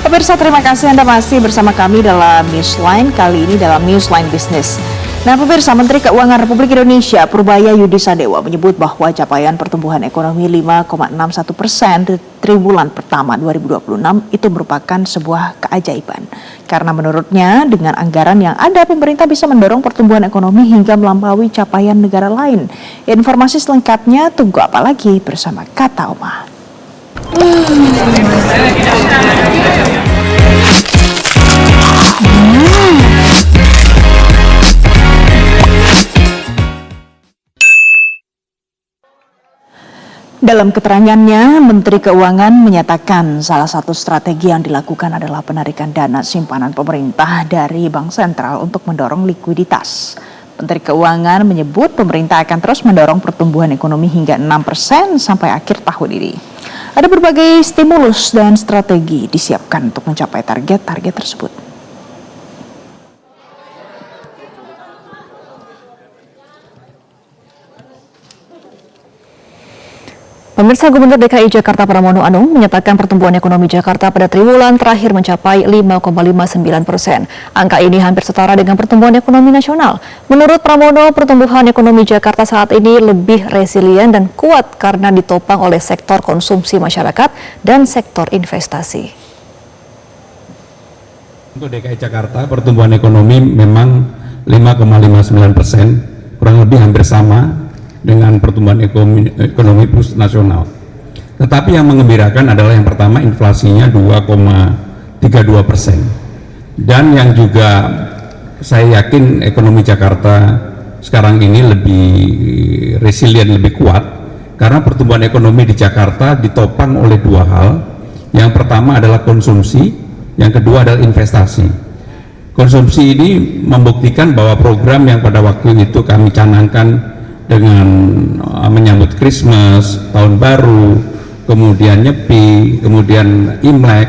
Pemirsa, terima kasih Anda masih bersama kami dalam Newsline, kali ini dalam Newsline Business. Nah pemirsa, Menteri Keuangan Republik Indonesia Purbaya Yudi Sadewa menyebut bahwa capaian pertumbuhan ekonomi 5,61% di triwulan pertama 2026 itu merupakan sebuah keajaiban. Karena menurutnya dengan anggaran yang ada, pemerintah bisa mendorong pertumbuhan ekonomi hingga melampaui capaian negara lain. Informasi selengkapnya tunggu apa lagi bersama Kata Oma. Dalam keterangannya, Menteri Keuangan menyatakan salah satu strategi yang dilakukan adalah penarikan dana simpanan pemerintah dari Bank Sentral untuk mendorong likuiditas. Menteri Keuangan menyebut pemerintah akan terus mendorong pertumbuhan ekonomi hingga 6% sampai akhir tahun ini. Ada berbagai stimulus dan strategi disiapkan untuk mencapai target-target tersebut. Pemirsa, Gubernur DKI Jakarta Pramono Anung menyatakan pertumbuhan ekonomi Jakarta pada triwulan terakhir mencapai 5,59%. Angka ini hampir setara dengan pertumbuhan ekonomi nasional. Menurut Pramono, pertumbuhan ekonomi Jakarta saat ini lebih resilien dan kuat karena ditopang oleh sektor konsumsi masyarakat dan sektor investasi. Untuk DKI Jakarta, pertumbuhan ekonomi memang 5,59%, kurang lebih hampir sama dengan pertumbuhan ekonomi plus nasional. Tetapi yang mengembirakan adalah yang pertama, inflasinya 2,32%. Dan yang juga saya yakin ekonomi Jakarta sekarang ini lebih resilient, lebih kuat, karena pertumbuhan ekonomi di Jakarta ditopang oleh dua hal. Yang pertama adalah konsumsi, yang kedua adalah investasi. Konsumsi ini membuktikan bahwa program yang pada waktu itu kami canangkan dengan menyambut Christmas, Tahun Baru, kemudian Nyepi, kemudian Imlek,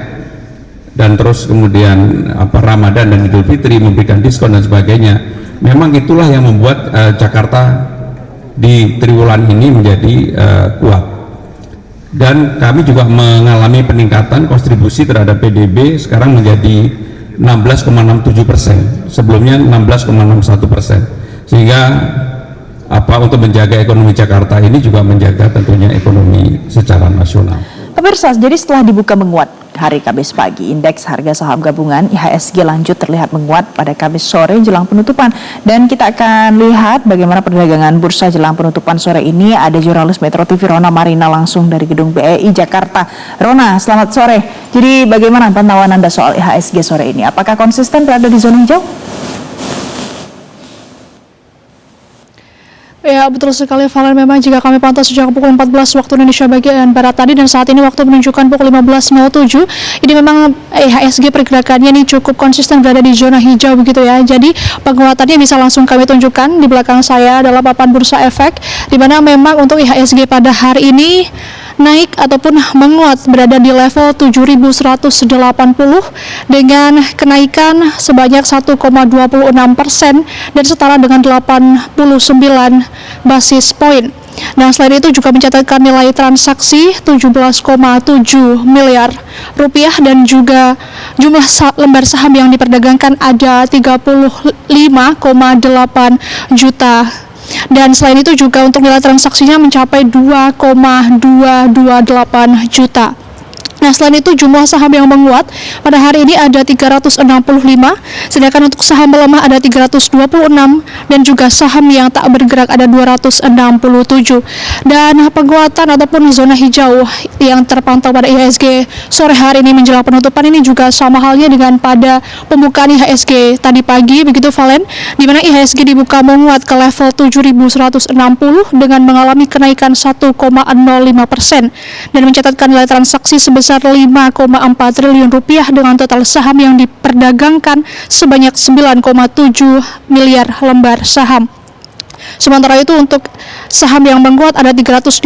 dan terus kemudian Ramadan dan Idul Fitri, memberikan diskon dan sebagainya. Memang itulah yang membuat Jakarta di triwulan ini menjadi kuat. Dan kami juga mengalami peningkatan kontribusi terhadap PDB sekarang menjadi 16,67%, sebelumnya 16,61%. Sehingga untuk menjaga ekonomi Jakarta ini juga menjaga tentunya ekonomi secara nasional. Pemirsa, jadi setelah dibuka menguat hari Kamis pagi, indeks harga saham gabungan IHSG lanjut terlihat menguat pada Kamis sore jelang penutupan. Dan kita akan lihat bagaimana perdagangan bursa jelang penutupan sore ini. Ada jurnalis Metro TV Rona Marina langsung dari Gedung BEI Jakarta. Rona, selamat sore. Jadi bagaimana pantauan Anda soal IHSG sore ini? Apakah konsisten berada di zona hijau? Ya, betul sekali Valen. Memang jika kami pantau sejak pukul 14 waktu Indonesia bagian Barat tadi dan saat ini waktu menunjukkan pukul 15.07, ini memang IHSG pergerakannya ini cukup konsisten berada di zona hijau begitu ya. Jadi penguatannya bisa langsung kami tunjukkan di belakang saya adalah papan bursa efek, di mana memang untuk IHSG pada hari ini naik ataupun menguat berada di level 7.180 dengan kenaikan sebanyak 1,26% dan setara dengan 89 basis poin. Nah, selain itu juga mencatatkan nilai transaksi 17,7 miliar rupiah dan juga jumlah lembar saham yang diperdagangkan ada 35,8 juta. Dan selain itu juga untuk nilai transaksinya mencapai 2,228 juta. Nah, selain itu jumlah saham yang menguat pada hari ini ada 365, sedangkan untuk saham melemah ada 326 dan juga saham yang tak bergerak ada 267. Dan penguatan ataupun zona hijau yang terpantau pada IHSG sore hari ini menjelang penutupan ini juga sama halnya dengan pada pembukaan IHSG tadi pagi begitu Valen, di mana IHSG dibuka menguat ke level 7.160 dengan mengalami kenaikan 1,05% dan mencatatkan nilai transaksi sebesar 5,4 triliun rupiah dengan total saham yang diperdagangkan sebanyak 9,7 miliar lembar saham. Sementara itu untuk saham yang menguat ada 385,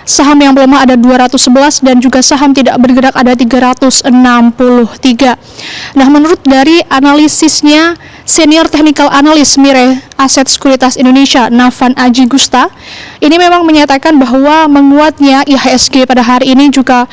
saham yang melemah ada 211 dan juga saham tidak bergerak ada 363. Nah, menurut dari analisisnya Senior Technical Analyst Mirae Asset Sekuritas Indonesia Navan Aji Gusta, ini memang menyatakan bahwa menguatnya IHSG pada hari ini juga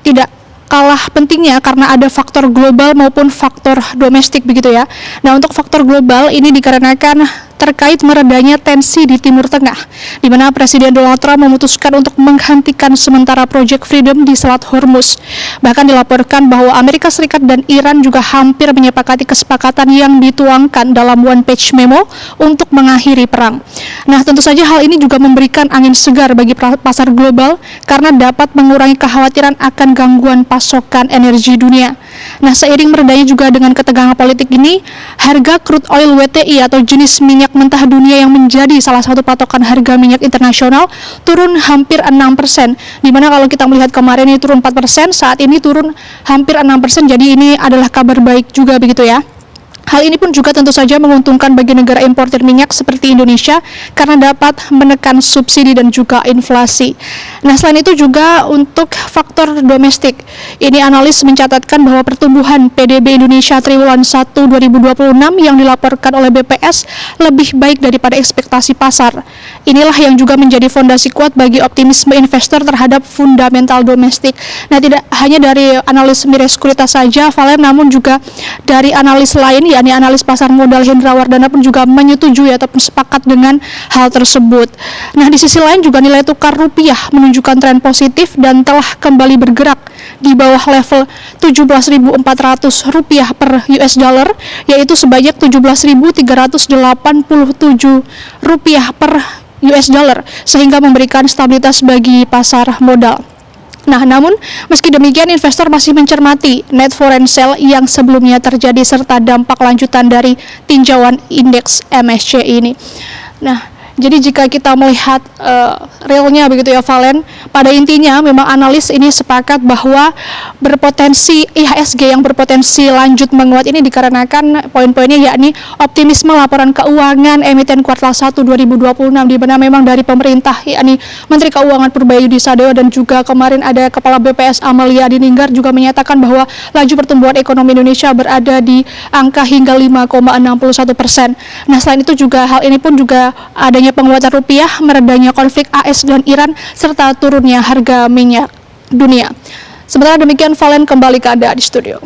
tidak kalah pentingnya karena ada faktor global maupun faktor domestik begitu ya. Nah, untuk faktor global ini dikarenakan terkait meredanya tensi di Timur Tengah, di mana Presiden Donald Trump memutuskan untuk menghentikan sementara Project Freedom di Selat Hormuz. Bahkan dilaporkan bahwa Amerika Serikat dan Iran juga hampir menyepakati kesepakatan yang dituangkan dalam one-page memo untuk mengakhiri perang. Nah, tentu saja hal ini juga memberikan angin segar bagi pasar global karena dapat mengurangi kekhawatiran akan gangguan pasokan energi dunia. Nah, seiring meredanya juga dengan ketegangan politik ini, harga crude oil WTI atau jenis minyak mentah dunia yang menjadi salah satu patokan harga minyak internasional turun hampir 6%, di mana kalau kita melihat kemarin ini turun 4%, saat ini turun hampir 6%, jadi ini adalah kabar baik juga begitu ya. Hal ini pun juga tentu saja menguntungkan bagi negara importir minyak seperti Indonesia karena dapat menekan subsidi dan juga inflasi. Nah, selain itu juga untuk faktor domestik, ini analis mencatatkan bahwa pertumbuhan PDB Indonesia triwulan 1 2026 yang dilaporkan oleh BPS lebih baik daripada ekspektasi pasar. Inilah yang juga menjadi fondasi kuat bagi optimisme investor terhadap fundamental domestik. Nah, tidak hanya dari analis Mirae Sekuritas saja, Valen, namun juga dari analis lain, yakni analis pasar modal Hendra Wardana pun juga menyetujui ataupun sepakat dengan hal tersebut. Nah, di sisi lain juga nilai tukar rupiah menunjukkan tren positif dan telah kembali bergerak di bawah level 17.400 rupiah per US dollar, yaitu sebanyak 17.387 rupiah per US dollar, sehingga memberikan stabilitas bagi pasar modal. Nah, namun meski demikian investor masih mencermati net foreign sale yang sebelumnya terjadi serta dampak lanjutan dari tinjauan indeks MSCI ini. Nah, jadi jika kita melihat realnya begitu ya Valen, pada intinya memang analis ini sepakat bahwa berpotensi IHSG yang berpotensi lanjut menguat ini dikarenakan poin-poinnya yakni optimisme laporan keuangan emiten kuartal 1 2026, di mana memang dari pemerintah yakni Menteri Keuangan Purbaya Sadeo dan juga kemarin ada Kepala BPS Amelia Dininggar juga menyatakan bahwa laju pertumbuhan ekonomi Indonesia berada di angka hingga 5,61%. Nah, selain itu juga hal ini pun juga adanya penguatan rupiah, meredanya konflik AS dan Iran, serta turunnya harga minyak dunia. Sementara demikian, Valen, kembali ke Anda di studio.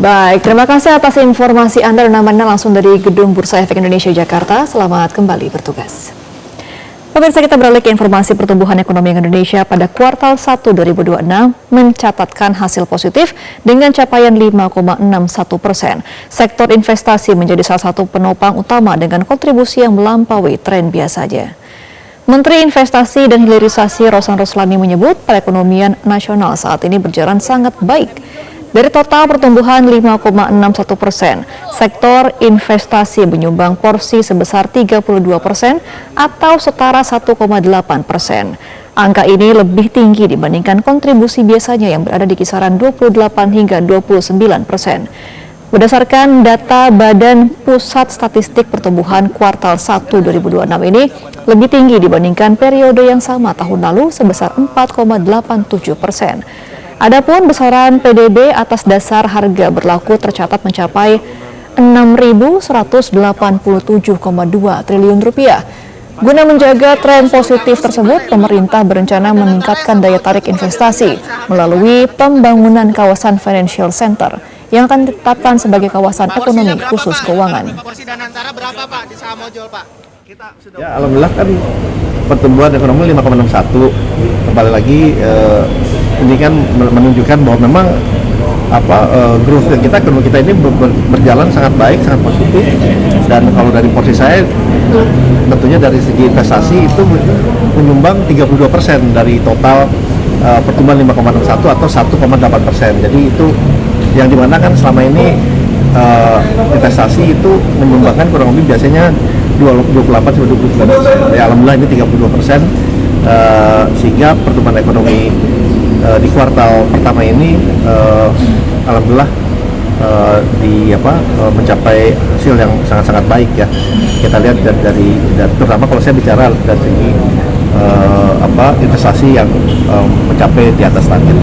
Baik, terima kasih atas informasi Anda dan namanya langsung dari Gedung Bursa Efek Indonesia Jakarta. Selamat kembali bertugas. Pemirsa, kita beralih ke informasi pertumbuhan ekonomi Indonesia pada kuartal 1 2026 mencatatkan hasil positif dengan capaian 5,61%. Sektor investasi menjadi salah satu penopang utama dengan kontribusi yang melampaui tren biasanya. Menteri Investasi dan Hilirisasi Rosan Roslani menyebut perekonomian nasional saat ini berjalan sangat baik. Dari total pertumbuhan 5,61%, sektor investasi menyumbang porsi sebesar 32% atau setara 1,8%. Angka ini lebih tinggi dibandingkan kontribusi biasanya yang berada di kisaran 28 hingga 29%. Berdasarkan data Badan Pusat Statistik Pertumbuhan kuartal 1 2026 ini lebih tinggi dibandingkan periode yang sama tahun lalu sebesar 4,87%. Adapun besaran PDB atas dasar harga berlaku tercatat mencapai 6.187,2 triliun rupiah. Guna menjaga tren positif tersebut, pemerintah berencana meningkatkan daya tarik investasi melalui pembangunan kawasan financial center yang akan ditetapkan sebagai kawasan ekonomi khusus keuangan. Ya, alhamdulillah kan pertumbuhan ekonomi 5,61. Kembali lagi ini kan menunjukkan bahwa memang growth kita, ekonomi kita ini berjalan sangat baik, sangat positif. Dan kalau dari porsi saya, tentunya dari segi investasi itu menyumbang 32% dari total pertumbuhan 5,61 atau 1,8%. Jadi itu yang dimana kan selama ini investasi itu menyumbangkan kurang lebih biasanya 28-29%. Ya, alhamdulillah ini 32%, sehingga pertumbuhan ekonomi di kuartal pertama ini alhamdulillah mencapai hasil yang sangat-sangat baik ya. Kita lihat dari terutama kalau saya bicara dari segi investasi yang mencapai di atas target.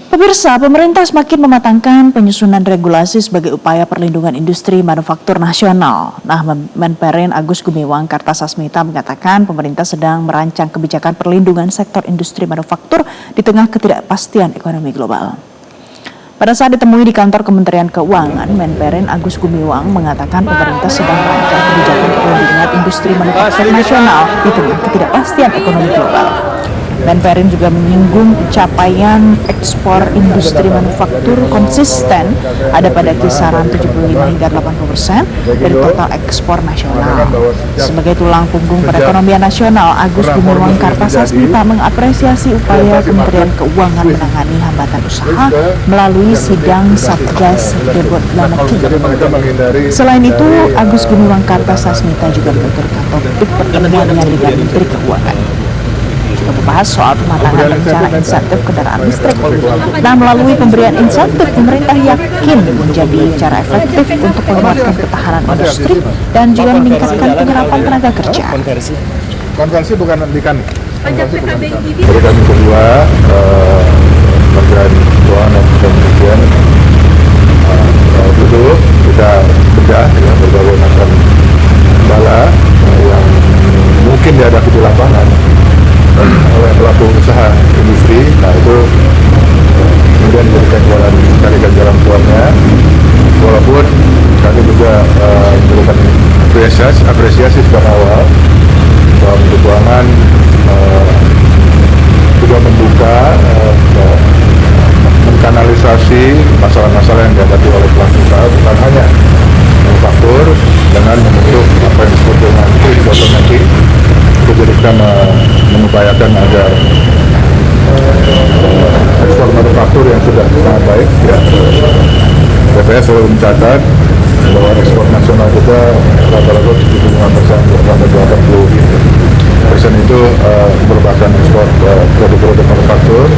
Pemirsa, pemerintah semakin mematangkan penyusunan regulasi sebagai upaya perlindungan industri manufaktur nasional. Nah, Menperin Agus Gumiwang Kartasasmita mengatakan pemerintah sedang merancang kebijakan perlindungan sektor industri manufaktur di tengah ketidakpastian ekonomi global. Pada saat ditemui di kantor Kementerian Keuangan, Menperin Agus Gumiwang mengatakan pemerintah sedang merancang kebijakan perlindungan industri manufaktur nasional di tengah ketidakpastian ekonomi global. Menperin juga menyinggung capaian ekspor industri manufaktur konsisten ada pada kisaran 75 hingga 80% dari total ekspor nasional. Sebagai tulang punggung perekonomian nasional, Agus Gumiwang Kartasasmita mengapresiasi upaya Kementerian Keuangan menangani hambatan usaha melalui sidang Satgas Debodlamekin. Selain itu, Agus Gumiwang Kartasasmita juga menuturkan topik pertemuannya dengan Menteri Keuangan. Membahas soal pematangan rencana insentif kendaraan listrik. Nah, melalui pemberian insentif, pemerintah yakin menjadi cara efektif untuk menguatkan ketahanan industri dan juga meningkatkan penyerapan tenaga kerja. Konversi bukan hentikan. Dari kami kedua, Kementerian Keuangan dan kemudian duduk kita bedah dengan berbagai macam kendala yang mungkin dihadapi di lapangan oleh pelaku usaha industri. Nah, itu kemudian dijadikan jalan, carikan jalan keluarnya, walaupun kami juga memberikan apresiasi sejak awal bahwa Menteri Keuangan juga membuka mengkanalisasi masalah-masalah yang dihadapi oleh pelaku usaha, bukan hanya manufaktur, dengan membentuk apa yang disebut dengan otomatis. Jadi kita mengupayakan agar ekspor manufaktur yang sudah sangat baik ya. BPS selalu mencatat bahwa ekspor nasional kita rata-rata 75% sampai 80% itu merupakan ekspor produk-produk manufaktur.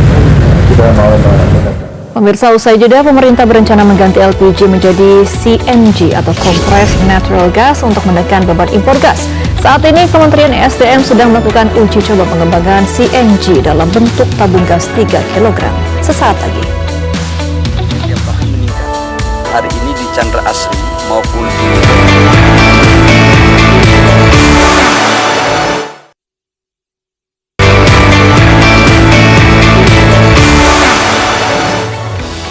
Kita mau menekan. Pemirsa, usai jeda, pemerintah berencana mengganti LPG menjadi CNG atau Compressed Natural Gas untuk menekan beban impor gas. Saat ini Kementerian ESDM sedang melakukan uji coba pengembangan CNG dalam bentuk tabung gas 3 kg. Sesaat lagi. Bahkan meningkat. Hari ini di Chandra Asri maupun di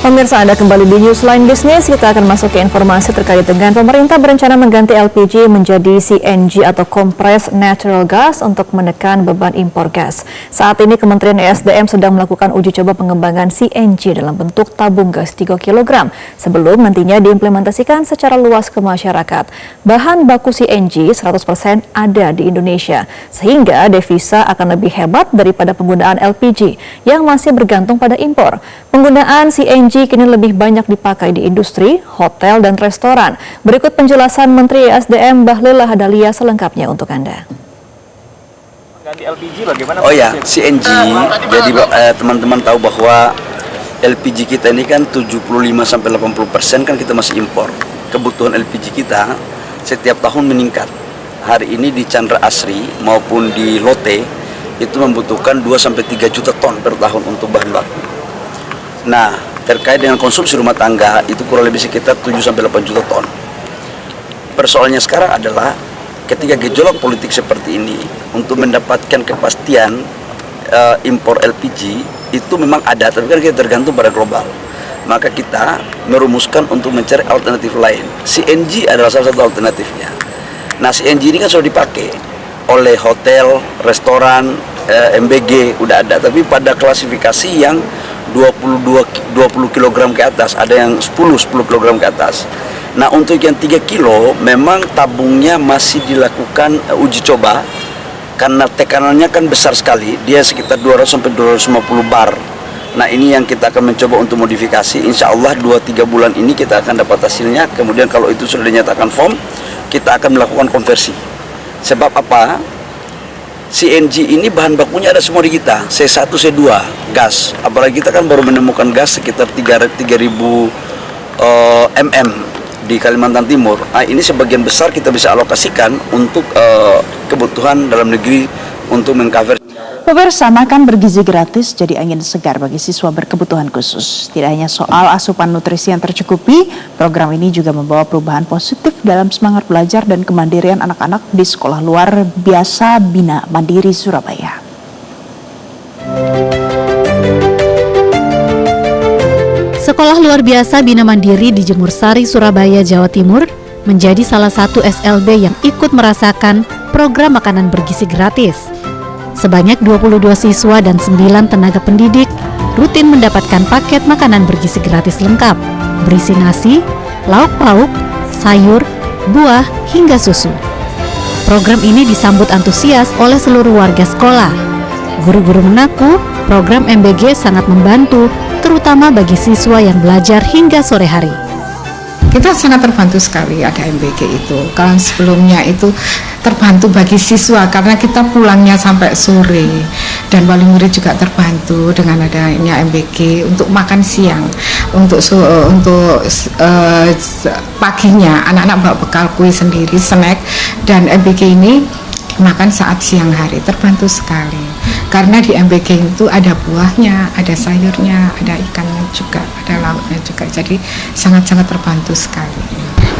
Pemirsa, Pemirsa, Anda kembali di Newsline Bisnis. Kita akan masuk ke informasi terkait dengan pemerintah berencana mengganti LPG menjadi CNG atau Compressed Natural Gas untuk menekan beban impor gas. Saat ini Kementerian ESDM sedang melakukan uji coba pengembangan CNG dalam bentuk tabung gas 3 kg sebelum nantinya diimplementasikan secara luas ke masyarakat. Bahan baku CNG 100% ada di Indonesia, sehingga devisa akan lebih hebat daripada penggunaan LPG yang masih bergantung pada impor. Penggunaan CNG kini lebih banyak dipakai di industri, hotel, dan restoran. Berikut penjelasan Menteri ESDM Bahlil Lahadalia selengkapnya untuk Anda. Oh ya, CNG, jadi teman-teman tahu bahwa LPG kita ini kan 75-80% kan kita masih impor. Kebutuhan LPG kita setiap tahun meningkat. Hari ini di Chandra Asri maupun di Lotte itu membutuhkan 2-3 juta ton per tahun untuk bahan baku. Nah, terkait dengan konsumsi rumah tangga itu kurang lebih sekitar 7-8 juta ton. Persoalannya sekarang adalah ketika gejolak politik seperti ini, untuk mendapatkan kepastian impor LPG itu memang ada, tapi kan kita tergantung pada global. Maka kita merumuskan untuk mencari alternatif lain. CNG adalah salah satu alternatifnya. Nah, CNG ini kan sudah dipakai oleh hotel, restoran, MBG udah ada, tapi pada klasifikasi yang 20 kg ke atas, ada yang 10 kg ke atas. Nah, untuk yang 3 kilo memang tabungnya masih dilakukan uji coba karena tekanannya kan besar sekali, dia sekitar 200-250 bar. Nah, ini yang kita akan mencoba untuk modifikasi. Insya Allah 2-3 bulan ini kita akan dapat hasilnya. Kemudian kalau itu sudah dinyatakan firm, kita akan melakukan konversi. Sebab apa? CNG ini bahan bakunya ada semua di kita, C1, C2, gas. Apalagi kita kan baru menemukan gas sekitar 3.000 mm di Kalimantan Timur. Nah, ini sebagian besar kita bisa alokasikan untuk kebutuhan dalam negeri untuk mengcover. Pemirsa, makan bergizi gratis jadi angin segar bagi siswa berkebutuhan khusus. Tidak hanya soal asupan nutrisi yang tercukupi, program ini juga membawa perubahan positif dalam semangat belajar dan kemandirian anak-anak di sekolah luar biasa Bina Mandiri Surabaya. Sekolah luar biasa Bina Mandiri di Jemur Sari, Surabaya, Jawa Timur menjadi salah satu SLB yang ikut merasakan program makanan bergizi gratis. Sebanyak 22 siswa dan 9 tenaga pendidik rutin mendapatkan paket makanan bergizi gratis lengkap, berisi nasi, lauk pauk, sayur, buah, hingga susu. Program ini disambut antusias oleh seluruh warga sekolah. Guru-guru mengaku program MBG sangat membantu, terutama bagi siswa yang belajar hingga sore hari. Kita sangat terbantu sekali ada MBG itu. Kalau sebelumnya itu terbantu bagi siswa karena kita pulangnya sampai sore, dan wali murid juga terbantu dengan adanya MBG untuk makan siang, untuk paginya anak-anak bawa bekal kue sendiri, snack, dan MBG ini makan saat siang hari. Terbantu sekali karena di MBG itu ada buahnya, ada sayurnya, ada ikannya juga, ada lauknya juga, jadi sangat-sangat terbantu sekali.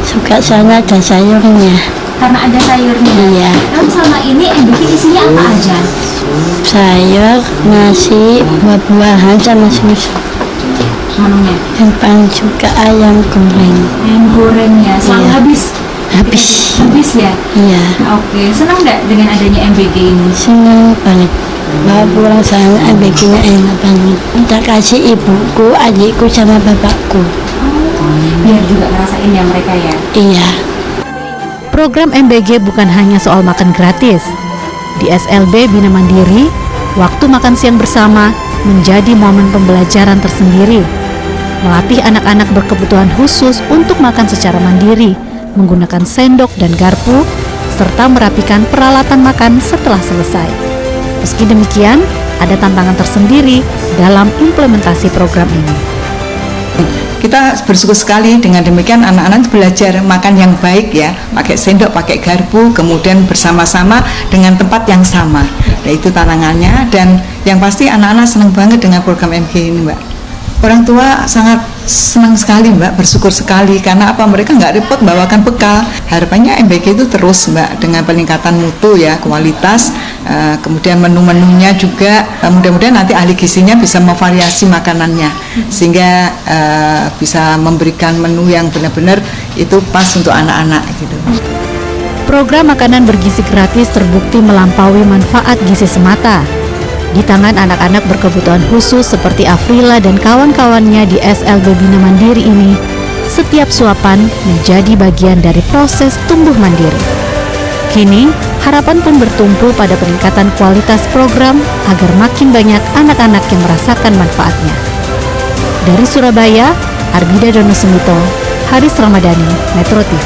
Suka soalnya ada sayurnya. Karena ada sayurnya? Iya. Kan selama ini MBG isinya apa aja? Sayur, nasi, buah-buahan sama susu. Menunya? Dan juga ayam goreng. Ayam gorengnya selalu habis? Habis ya? Iya. Oke, senang nggak dengan adanya MBG ini? Senang banget. Bawa pulang sama MBG-nya enak banget. Kita kasih ibuku, adikku, sama bapakku. Biar juga ngerasain ya mereka ya? Iya. Program MBG bukan hanya soal makan gratis. Di SLB Bina Mandiri, waktu makan siang bersama menjadi momen pembelajaran tersendiri. Melatih anak-anak berkebutuhan khusus untuk makan secara mandiri, menggunakan sendok dan garpu, serta merapikan peralatan makan setelah selesai. Meski demikian, ada tantangan tersendiri dalam implementasi program ini. Kita bersyukur sekali dengan demikian anak-anak belajar makan yang baik ya, pakai sendok, pakai garpu, kemudian bersama-sama dengan tempat yang sama. Nah, itu tantangannya, dan yang pasti anak-anak senang banget dengan program MBG ini, Mbak. Orang tua sangat senang sekali, Mbak, bersyukur sekali karena apa, mereka nggak repot bawakan bekal. Harapannya MBG itu terus, Mbak, dengan peningkatan mutu ya, kualitas, kemudian menu-menunya juga mudah-mudahan nanti ahli gizinya bisa memvariasi makanannya sehingga bisa memberikan menu yang benar-benar itu pas untuk anak-anak gitu. Program makanan bergizi gratis terbukti melampaui manfaat gizi semata. Di tangan anak-anak berkebutuhan khusus seperti Afrila dan kawan-kawannya di SLB Bina Mandiri ini, setiap suapan menjadi bagian dari proses tumbuh mandiri. Kini, harapan pun bertumpu pada peningkatan kualitas program agar makin banyak anak-anak yang merasakan manfaatnya. Dari Surabaya, Arbida Dono Semito, Haris Ramadhani, Metro TV.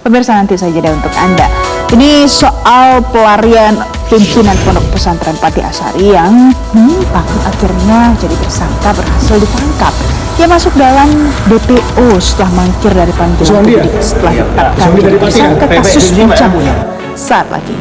Pemirsa, nanti saja deh untuk Anda. Ini soal pelarian pimpinan Pondok Pesantren Pati Asari yang menyimpang akhirnya jadi tersangka berhasil ditangkap. Dia masuk dalam DPO setelah mangkir dari panggilan penyidik setelah ditetapkan jadi tersangka kasus pencabulan. Saat lagi.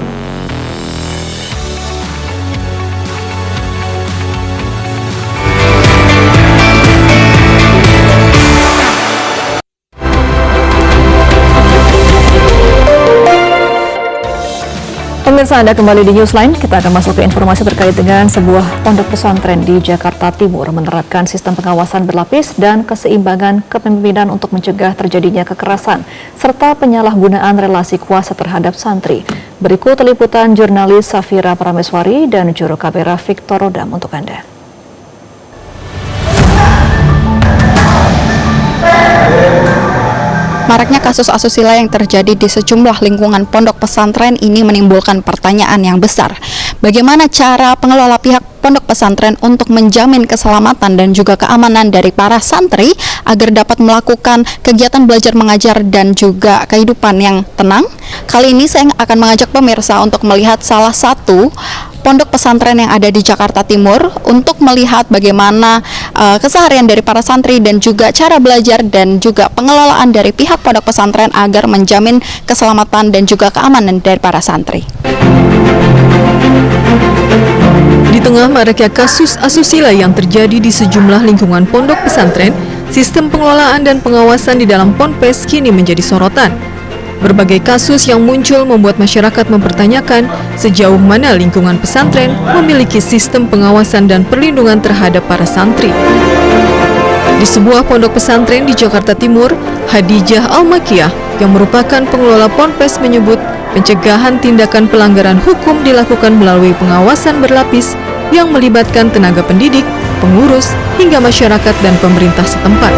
Pemirsa, Anda kembali di Newsline. Kita akan masuk ke informasi terkait dengan sebuah pondok pesantren di Jakarta Timur menerapkan sistem pengawasan berlapis dan keseimbangan kepemimpinan untuk mencegah terjadinya kekerasan serta penyalahgunaan relasi kuasa terhadap santri. Berikut liputan jurnalis Safira Prameswari dan juru kamera Victor Rodam untuk Anda. Maraknya kasus asusila yang terjadi di sejumlah lingkungan pondok pesantren ini menimbulkan pertanyaan yang besar. Bagaimana cara pengelola pihak pondok pesantren untuk menjamin keselamatan dan juga keamanan dari para santri agar dapat melakukan kegiatan belajar mengajar dan juga kehidupan yang tenang? Kali ini saya akan mengajak pemirsa untuk melihat salah satu pondok pesantren yang ada di Jakarta Timur untuk melihat bagaimana keseharian dari para santri dan juga cara belajar dan juga pengelolaan dari pihak pondok pesantren agar menjamin keselamatan dan juga keamanan dari para santri. Di tengah maraknya kasus asusila yang terjadi di sejumlah lingkungan pondok pesantren, sistem pengelolaan dan pengawasan di dalam ponpes kini menjadi sorotan. Berbagai kasus yang muncul membuat masyarakat mempertanyakan sejauh mana lingkungan pesantren memiliki sistem pengawasan dan perlindungan terhadap para santri. Di sebuah pondok pesantren di Jakarta Timur, Hadijah Al-Makiyah yang merupakan pengelola ponpes menyebut pencegahan tindakan pelanggaran hukum dilakukan melalui pengawasan berlapis yang melibatkan tenaga pendidik, pengurus, hingga masyarakat dan pemerintah setempat.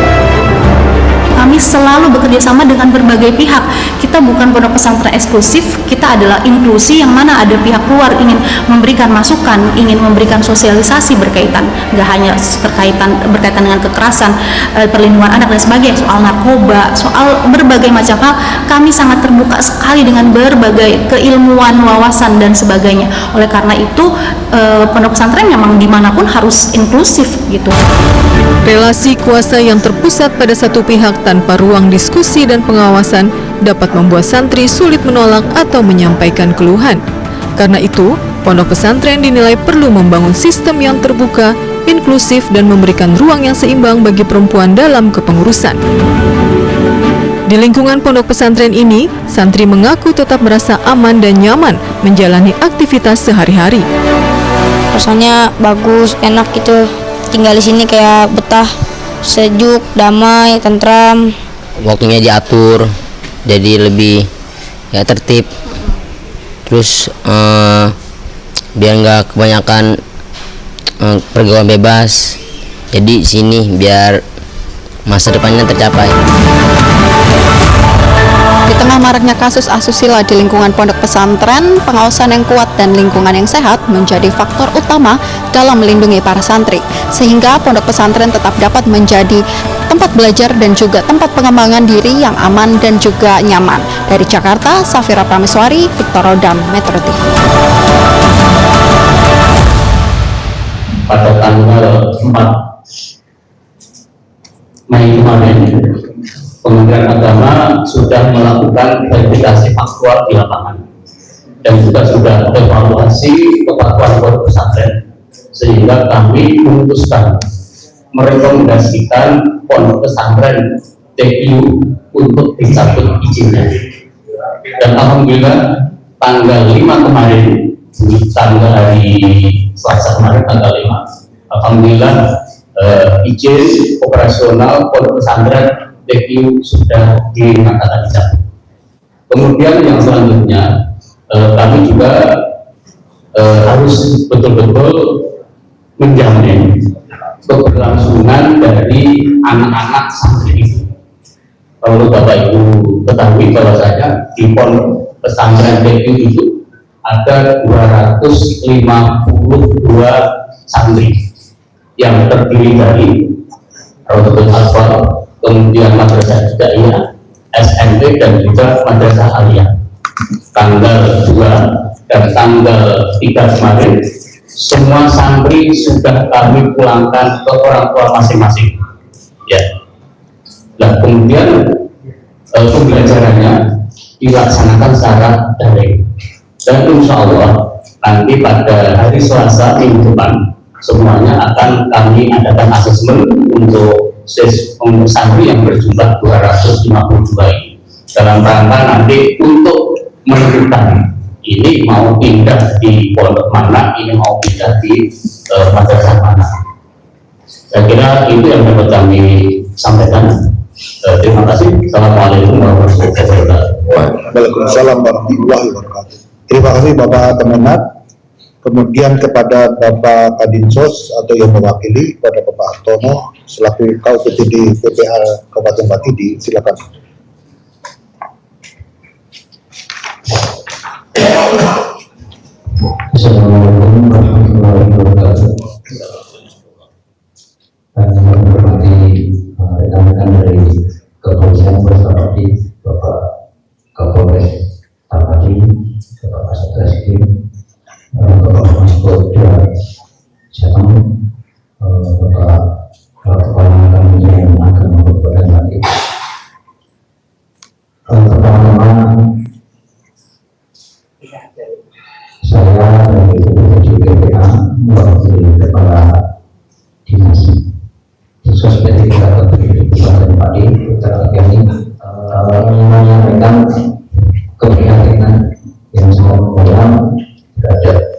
Kami selalu bekerja sama dengan berbagai pihak. Kita bukan pondok pesantren eksklusif, kita adalah inklusi yang mana ada pihak luar ingin memberikan masukan, ingin memberikan sosialisasi berkaitan, nggak hanya berkaitan dengan kekerasan, perlindungan anak dan sebagainya, soal narkoba, soal berbagai macam hal. Kami sangat terbuka sekali dengan berbagai keilmuan, wawasan dan sebagainya. Oleh karena itu, pondok pesantren memang dimanapun harus inklusif gitu. Relasi kuasa yang terpusat pada satu pihak tanpa ruang diskusi dan pengawasan dapat membuat santri sulit menolak atau menyampaikan keluhan. Karena itu, pondok pesantren dinilai perlu membangun sistem yang terbuka, inklusif, dan memberikan ruang yang seimbang bagi perempuan dalam kepengurusan. Di lingkungan pondok pesantren ini, santri mengaku tetap merasa aman dan nyaman menjalani aktivitas sehari-hari. Rasanya bagus, enak gitu. Tinggal di sini kayak betah, sejuk, damai, tentram. Waktunya diatur, jadi lebih tertib. Terus biar nggak kebanyakan pergaulan bebas. Jadi sini biar masa depannya tercapai. Di tengah maraknya kasus asusila di lingkungan pondok pesantren, pengawasan yang kuat dan lingkungan yang sehat menjadi faktor utama dalam melindungi para santri, sehingga pondok pesantren tetap dapat menjadi tempat belajar dan juga tempat pengembangan diri yang aman dan juga nyaman. Dari Jakarta, Safira Prameswari, Victor Rodam, Metro TV. Pada tanggal 4 Mei kemarin, Kementerian Agama sudah melakukan verifikasi faktual di lapangan dan juga sudah evaluasi kepatuhan pondok pesantren, sehingga kami memutuskan merekomendasikan pondok pesantren TPU untuk dicabut izinnya. Dan alhamdulillah tanggal 5 kemarin, tanggal hari Selasa kemarin tanggal 5, alhamdulillah izin operasional pondok pesantren TPU sudah dinyatakan dicabut. Kemudian yang selanjutnya kami juga harus betul-betul menjamin keberlangsungan dari anak-anak santri itu. Kalau Bapak Ibu ketahui bahwasanya di pondok pesantren TPU itu ada 252 santri yang terdiri dari Raudhatul Atfal, kemudian Madrasah Hidaiyah, SMP dan juga Madrasah Aliyah. Tanggal 2 dan tanggal 3 kemarin semua santri sudah kami pulangkan ke orang tua masing-masing. Ya. Nah, kemudian pembelajarannya dilaksanakan secara daring. Dan insya Allah nanti pada hari Selasa minggu depan semuanya akan kami adakan asesmen untuk santri yang berjumlah 252 ini dalam rangka nanti untuk menentukan ini mau pindah di pondok mana, ini mau pindah di madrasah mana. Saya kira itu yang dapat kami sampaikan. Terima kasih. Assalamualaikum warahmatullahi wabarakatuh. Waalaikumsalam warahmatullahi wabarakatuh. Terima kasih Bapak Kemenat. Kemudian kepada Bapak Kadinsos atau yang mewakili pada Bapak Hartono selaku KUPTD PPH Kabupaten Batidi, silakan. Assalamualaikum warahmatullahi wabarakatuh. Saya menghormati rekan-rekan dari kepolisian bersama Bapak Kapolres Tapati, Bapak Kasat Reskrim, Bapak Mas Polda Jateng, Bapak Kepala Kementerian Agama Kabupaten Batidi. Pertama-tama saya dari PPA mewakili Kepala Dinas Khusus PT Kabupaten Pati Utara Kami menyampaikan keprihatinan yang sangat mendalam terhadap.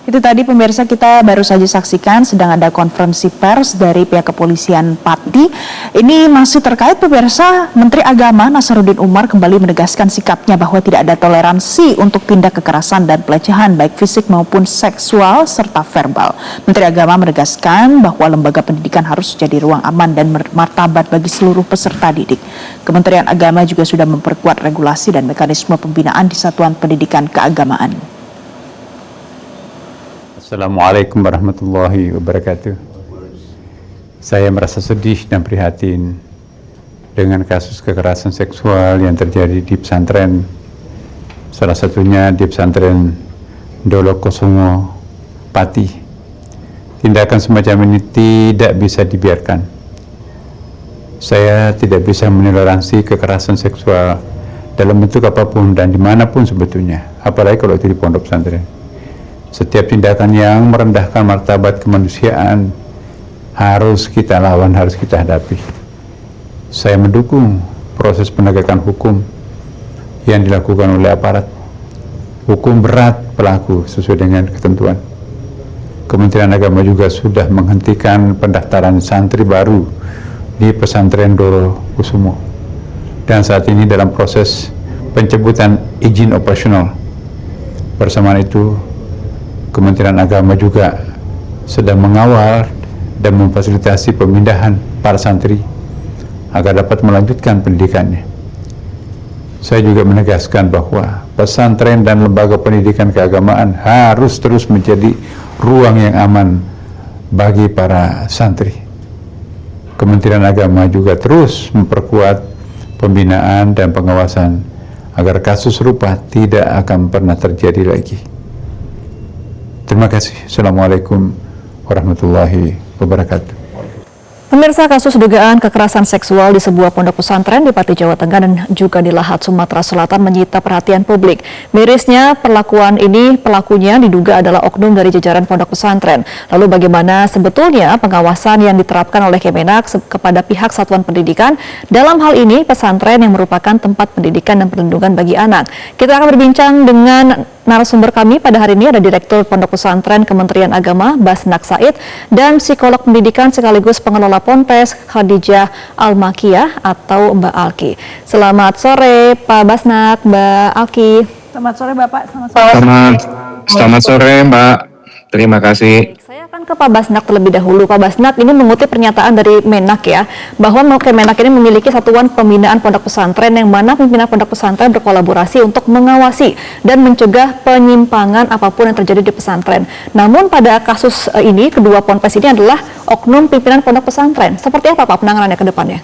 Itu tadi pemirsa, kita baru saja saksikan sedang ada konferensi pers dari pihak kepolisian Pati. Ini masih terkait pemirsa, Menteri Agama Nasaruddin Umar kembali menegaskan sikapnya bahwa tidak ada toleransi untuk tindak kekerasan dan pelecehan baik fisik maupun seksual serta verbal. Menteri Agama menegaskan bahwa lembaga pendidikan harus jadi ruang aman dan martabat bagi seluruh peserta didik. Kementerian Agama juga sudah memperkuat regulasi dan mekanisme pembinaan di satuan pendidikan keagamaan. Assalamualaikum warahmatullahi wabarakatuh. Saya merasa sedih dan prihatin dengan kasus kekerasan seksual yang terjadi di pesantren, salah satunya di pesantren Dolokosomo Pati. Tindakan semacam ini tidak bisa dibiarkan. Saya tidak bisa menoleransi kekerasan seksual dalam bentuk apapun dan dimanapun sebetulnya, apalagi kalau itu di pondok pesantren. Setiap tindakan yang merendahkan martabat kemanusiaan harus kita lawan, harus kita hadapi. Saya mendukung proses penegakan hukum yang dilakukan oleh aparat. Hukum berat pelaku sesuai dengan ketentuan. Kementerian Agama juga sudah menghentikan pendaftaran santri baru di pesantren Dolokusumo. Dan saat ini dalam proses pencabutan izin operasional. Bersamaan itu, Kementerian Agama juga sedang mengawal dan memfasilitasi pemindahan para santri agar dapat melanjutkan pendidikannya. Saya juga menegaskan bahwa pesantren dan lembaga pendidikan keagamaan harus terus menjadi ruang yang aman bagi para santri. Kementerian Agama juga terus memperkuat pembinaan dan pengawasan agar kasus serupa tidak akan pernah terjadi lagi. Terima kasih. Assalamualaikum warahmatullahi wabarakatuh. Pemirsa, kasus dugaan kekerasan seksual di sebuah pondok pesantren di Pati, Jawa Tengah dan juga di Lahat, Sumatera Selatan menyita perhatian publik. Mirisnya pelakunya diduga adalah oknum dari jajaran pondok pesantren. Lalu bagaimana sebetulnya pengawasan yang diterapkan oleh Kemenak kepada pihak satuan pendidikan dalam hal ini pesantren yang merupakan tempat pendidikan dan perlindungan bagi anak? Kita akan berbincang dengan narasumber kami pada hari ini, ada Direktur Pondok Pesantren Kementerian Agama Basnak Said dan psikolog pendidikan sekaligus pengelola Ponpes Khadijah Almakiyah atau Mbak Alki. Selamat sore Pak Basnak, Mbak Alki. Selamat sore Bapak. Selamat sore Mbak. Terima kasih. Saya akan ke Pak Basnak terlebih dahulu. Pak Basnak, ini mengutip pernyataan dari Menak ya, bahwa Kemenak ini memiliki satuan pembinaan pondok pesantren yang mana pimpinan pondok pesantren berkolaborasi untuk mengawasi dan mencegah penyimpangan apapun yang terjadi di pesantren. Namun pada kasus ini, kedua ponpes ini adalah oknum pimpinan pondok pesantren. Seperti apa Pak penanganannya ke depannya?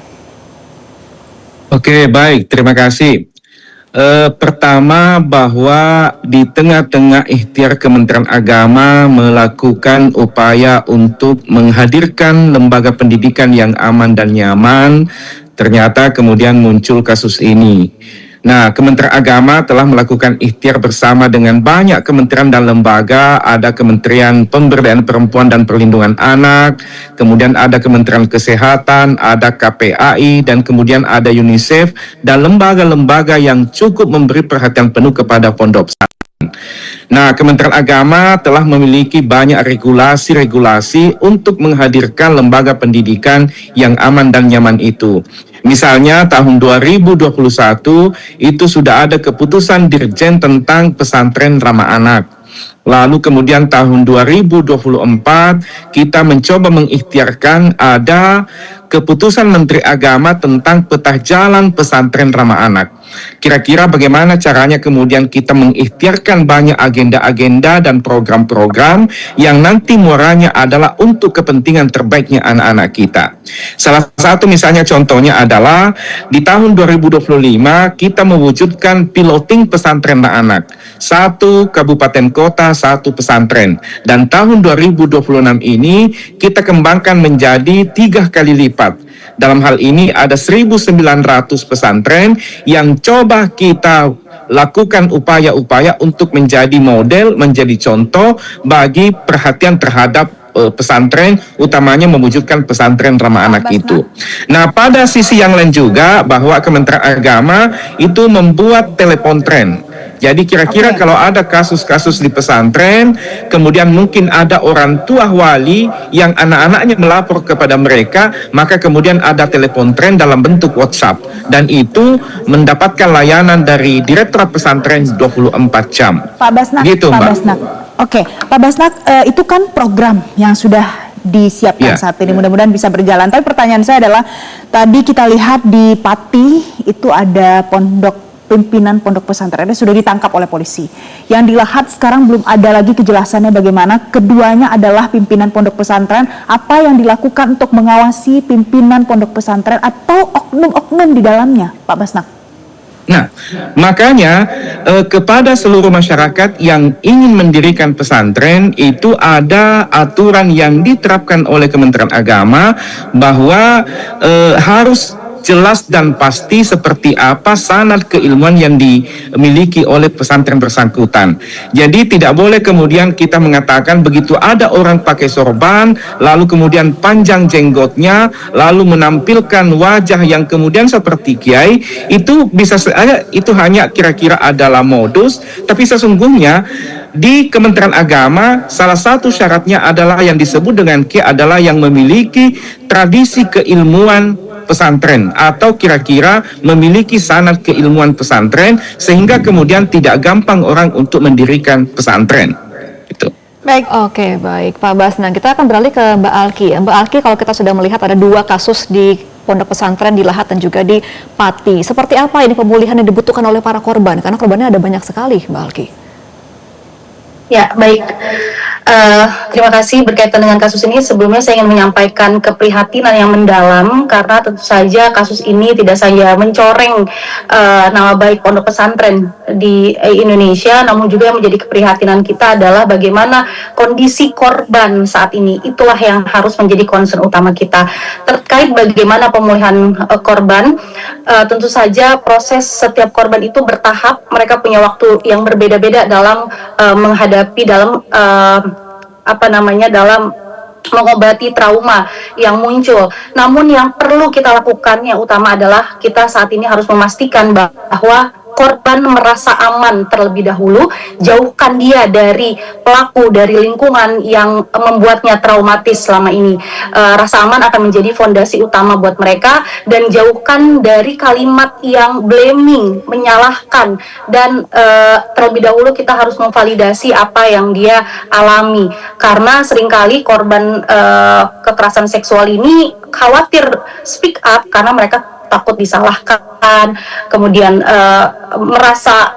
Oke, baik. Terima kasih. Pertama, bahwa di tengah-tengah ikhtiar Kementerian Agama melakukan upaya untuk menghadirkan lembaga pendidikan yang aman dan nyaman, ternyata kemudian muncul kasus ini. Nah, Kementerian Agama telah melakukan ikhtiar bersama dengan banyak kementerian dan lembaga. Ada Kementerian Pemberdayaan Perempuan dan Perlindungan Anak, kemudian ada Kementerian Kesehatan, ada KPAI, dan kemudian ada UNICEF, dan lembaga-lembaga yang cukup memberi perhatian penuh kepada pondok pesantren. Nah, Kementerian Agama telah memiliki banyak regulasi untuk menghadirkan lembaga pendidikan yang aman dan nyaman itu. Misalnya tahun 2021 itu sudah ada keputusan Dirjen tentang pesantren ramah anak. Lalu kemudian tahun 2024 kita mencoba mengikhtiarkan ada keputusan Menteri Agama tentang peta jalan pesantren ramah anak. Kira-kira bagaimana caranya kemudian kita mengikhtiarkan banyak agenda-agenda dan program-program yang nanti muaranya adalah untuk kepentingan terbaiknya anak-anak kita. Salah satu misalnya contohnya adalah di tahun 2025 kita mewujudkan piloting pesantren anak. 1 kabupaten kota, 1 pesantren. Dan tahun 2026 ini kita kembangkan menjadi 3 kali lipat. Dalam hal ini ada 1.900 pesantren yang coba kita lakukan upaya-upaya untuk menjadi model, menjadi contoh bagi perhatian terhadap pesantren, utamanya mewujudkan pesantren ramah anak itu. Nah, pada sisi yang lain juga bahwa Kementerian Agama itu membuat telepontren. Jadi kira-kira kalau ada kasus-kasus di pesantren, kemudian mungkin ada orang tua wali yang anak-anaknya melapor kepada mereka, maka kemudian ada telepontren dalam bentuk WhatsApp. Dan itu mendapatkan layanan dari Direktorat Pesantren 24 jam. Pak Basnak, gitu, Pak Mbak. Basnak. Oke, Pak Basnak, itu kan program yang sudah disiapkan saat ini, mudah-mudahan bisa berjalan. Tapi pertanyaan saya adalah, tadi kita lihat di Pati itu ada pimpinan pondok pesantren sudah ditangkap oleh polisi. Yang di Lahat sekarang belum ada lagi kejelasannya bagaimana. Keduanya adalah pimpinan pondok pesantren. Apa yang dilakukan untuk mengawasi pimpinan pondok pesantren atau oknum-oknum di dalamnya, Pak Basnak? Nah, makanya kepada seluruh masyarakat yang ingin mendirikan pesantren itu ada aturan yang diterapkan oleh Kementerian Agama bahwa harus jelas dan pasti seperti apa sanad keilmuan yang dimiliki oleh pesantren bersangkutan. Jadi tidak boleh kemudian kita mengatakan begitu ada orang pakai sorban, lalu kemudian panjang jenggotnya, lalu menampilkan wajah yang kemudian seperti kiai, itu bisa saja itu hanya kira-kira adalah modus, tapi sesungguhnya di Kementerian Agama salah satu syaratnya adalah yang disebut dengan kiai adalah yang memiliki tradisi keilmuan pesantren atau kira-kira memiliki sanad keilmuan pesantren sehingga kemudian tidak gampang orang untuk mendirikan pesantren. Itu. Baik, oke, baik Pak Basnak. Kita akan beralih ke Mbak Alki. Mbak Alki, kalau kita sudah melihat ada 2 kasus di pondok pesantren di Lahat dan juga di Pati, seperti apa ini pemulihan yang dibutuhkan oleh para korban? Karena korbannya ada banyak sekali, Mbak Alki. Ya, baik. Terima kasih berkaitan dengan kasus ini. Sebelumnya saya ingin menyampaikan keprihatinan yang mendalam karena tentu saja kasus ini tidak saja mencoreng nama baik pondok pesantren di Indonesia, namun juga yang menjadi keprihatinan kita adalah bagaimana kondisi kondisi korban saat ini. Itulah yang harus menjadi concern utama kita. Terkait bagaimana pemulihan korban, tentu saja proses setiap korban itu bertahap. Mereka punya waktu yang berbeda-beda dalam menghadapi dalam dalam mengobati trauma yang muncul. Namun yang perlu kita lakukan yang utama adalah kita saat ini harus memastikan bahwa korban merasa aman terlebih dahulu, jauhkan dia dari pelaku, dari lingkungan yang membuatnya traumatis selama ini. Rasa aman akan menjadi fondasi utama buat mereka, dan jauhkan dari kalimat yang blaming, menyalahkan, dan terlebih dahulu kita harus memvalidasi apa yang dia alami, karena seringkali korban kekerasan seksual ini khawatir speak up karena mereka takut disalahkan, kemudian merasa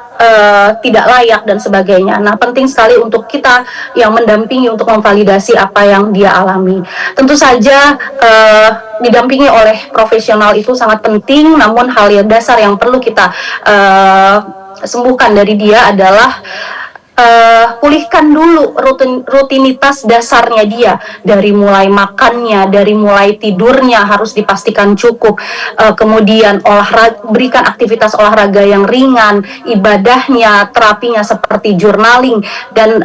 tidak layak dan sebagainya. Nah, penting sekali untuk kita yang mendampingi untuk memvalidasi apa yang dia alami. Tentu saja didampingi oleh profesional itu sangat penting, namun hal yang dasar yang perlu kita sembuhkan dari dia adalah pulihkan dulu rutinitas dasarnya dia, dari mulai makannya, dari mulai tidurnya harus dipastikan cukup, kemudian berikan aktivitas olahraga yang ringan, ibadahnya, terapinya seperti journaling, dan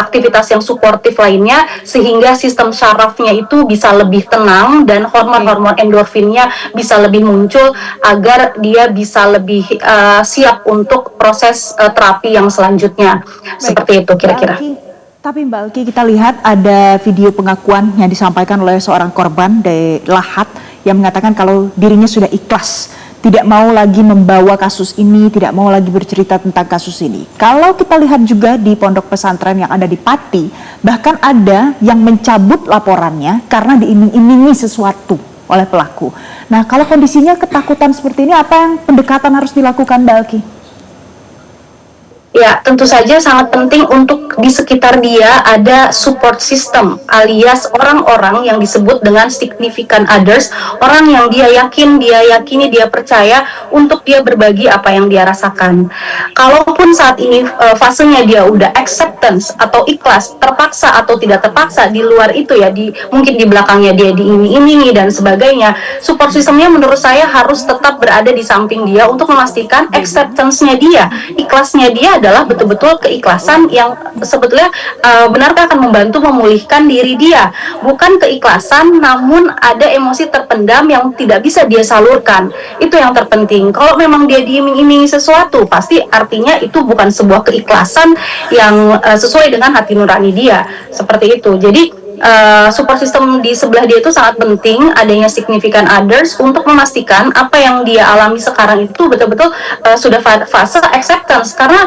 aktivitas yang suportif lainnya, sehingga sistem syarafnya itu bisa lebih tenang dan hormon-hormon endorfinnya bisa lebih muncul agar dia bisa lebih siap untuk proses terapi yang selanjutnya. Seperti itu kira-kira. Tapi Mbak Alki, kita lihat ada video pengakuan yang disampaikan oleh seorang korban dari Lahat yang mengatakan kalau dirinya sudah ikhlas, tidak mau lagi membawa kasus ini, tidak mau lagi bercerita tentang kasus ini. Kalau kita lihat juga di pondok pesantren yang ada di Pati, bahkan ada yang mencabut laporannya karena diiming-imingi sesuatu oleh pelaku. Nah, kalau kondisinya ketakutan seperti ini, apa yang pendekatan harus dilakukan Mbak Alki? Ya, tentu saja sangat penting untuk di sekitar dia ada support system, alias orang-orang yang disebut dengan significant others, orang yang dia yakini, dia percaya untuk dia berbagi apa yang dia rasakan. Kalaupun saat ini fasenya dia udah acceptance atau ikhlas, terpaksa atau tidak terpaksa, di luar itu ya, mungkin di belakangnya dia diiming-imingi dan sebagainya, support systemnya menurut saya harus tetap berada di samping dia untuk memastikan acceptance-nya dia, ikhlasnya dia adalah betul-betul keikhlasan yang sebetulnya benarkah akan membantu memulihkan diri dia, bukan keikhlasan namun ada emosi terpendam yang tidak bisa dia salurkan. Itu yang terpenting. Kalau memang dia diiming-imingi sesuatu, pasti artinya itu bukan sebuah keikhlasan yang sesuai dengan hati nurani dia, seperti itu. Jadi support system di sebelah dia itu sangat penting, adanya significant others untuk memastikan apa yang dia alami sekarang itu betul-betul sudah fase acceptance, karena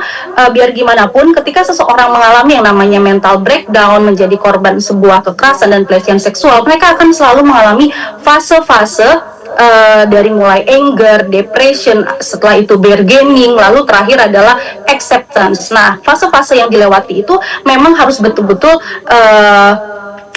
biar gimana pun ketika seseorang mengalami yang namanya mental breakdown, menjadi korban sebuah kekerasan dan pelecehan seksual, mereka akan selalu mengalami fase-fase dari mulai anger, depression, setelah itu bargaining, lalu terakhir adalah acceptance. Nah, fase-fase yang dilewati itu memang harus betul-betul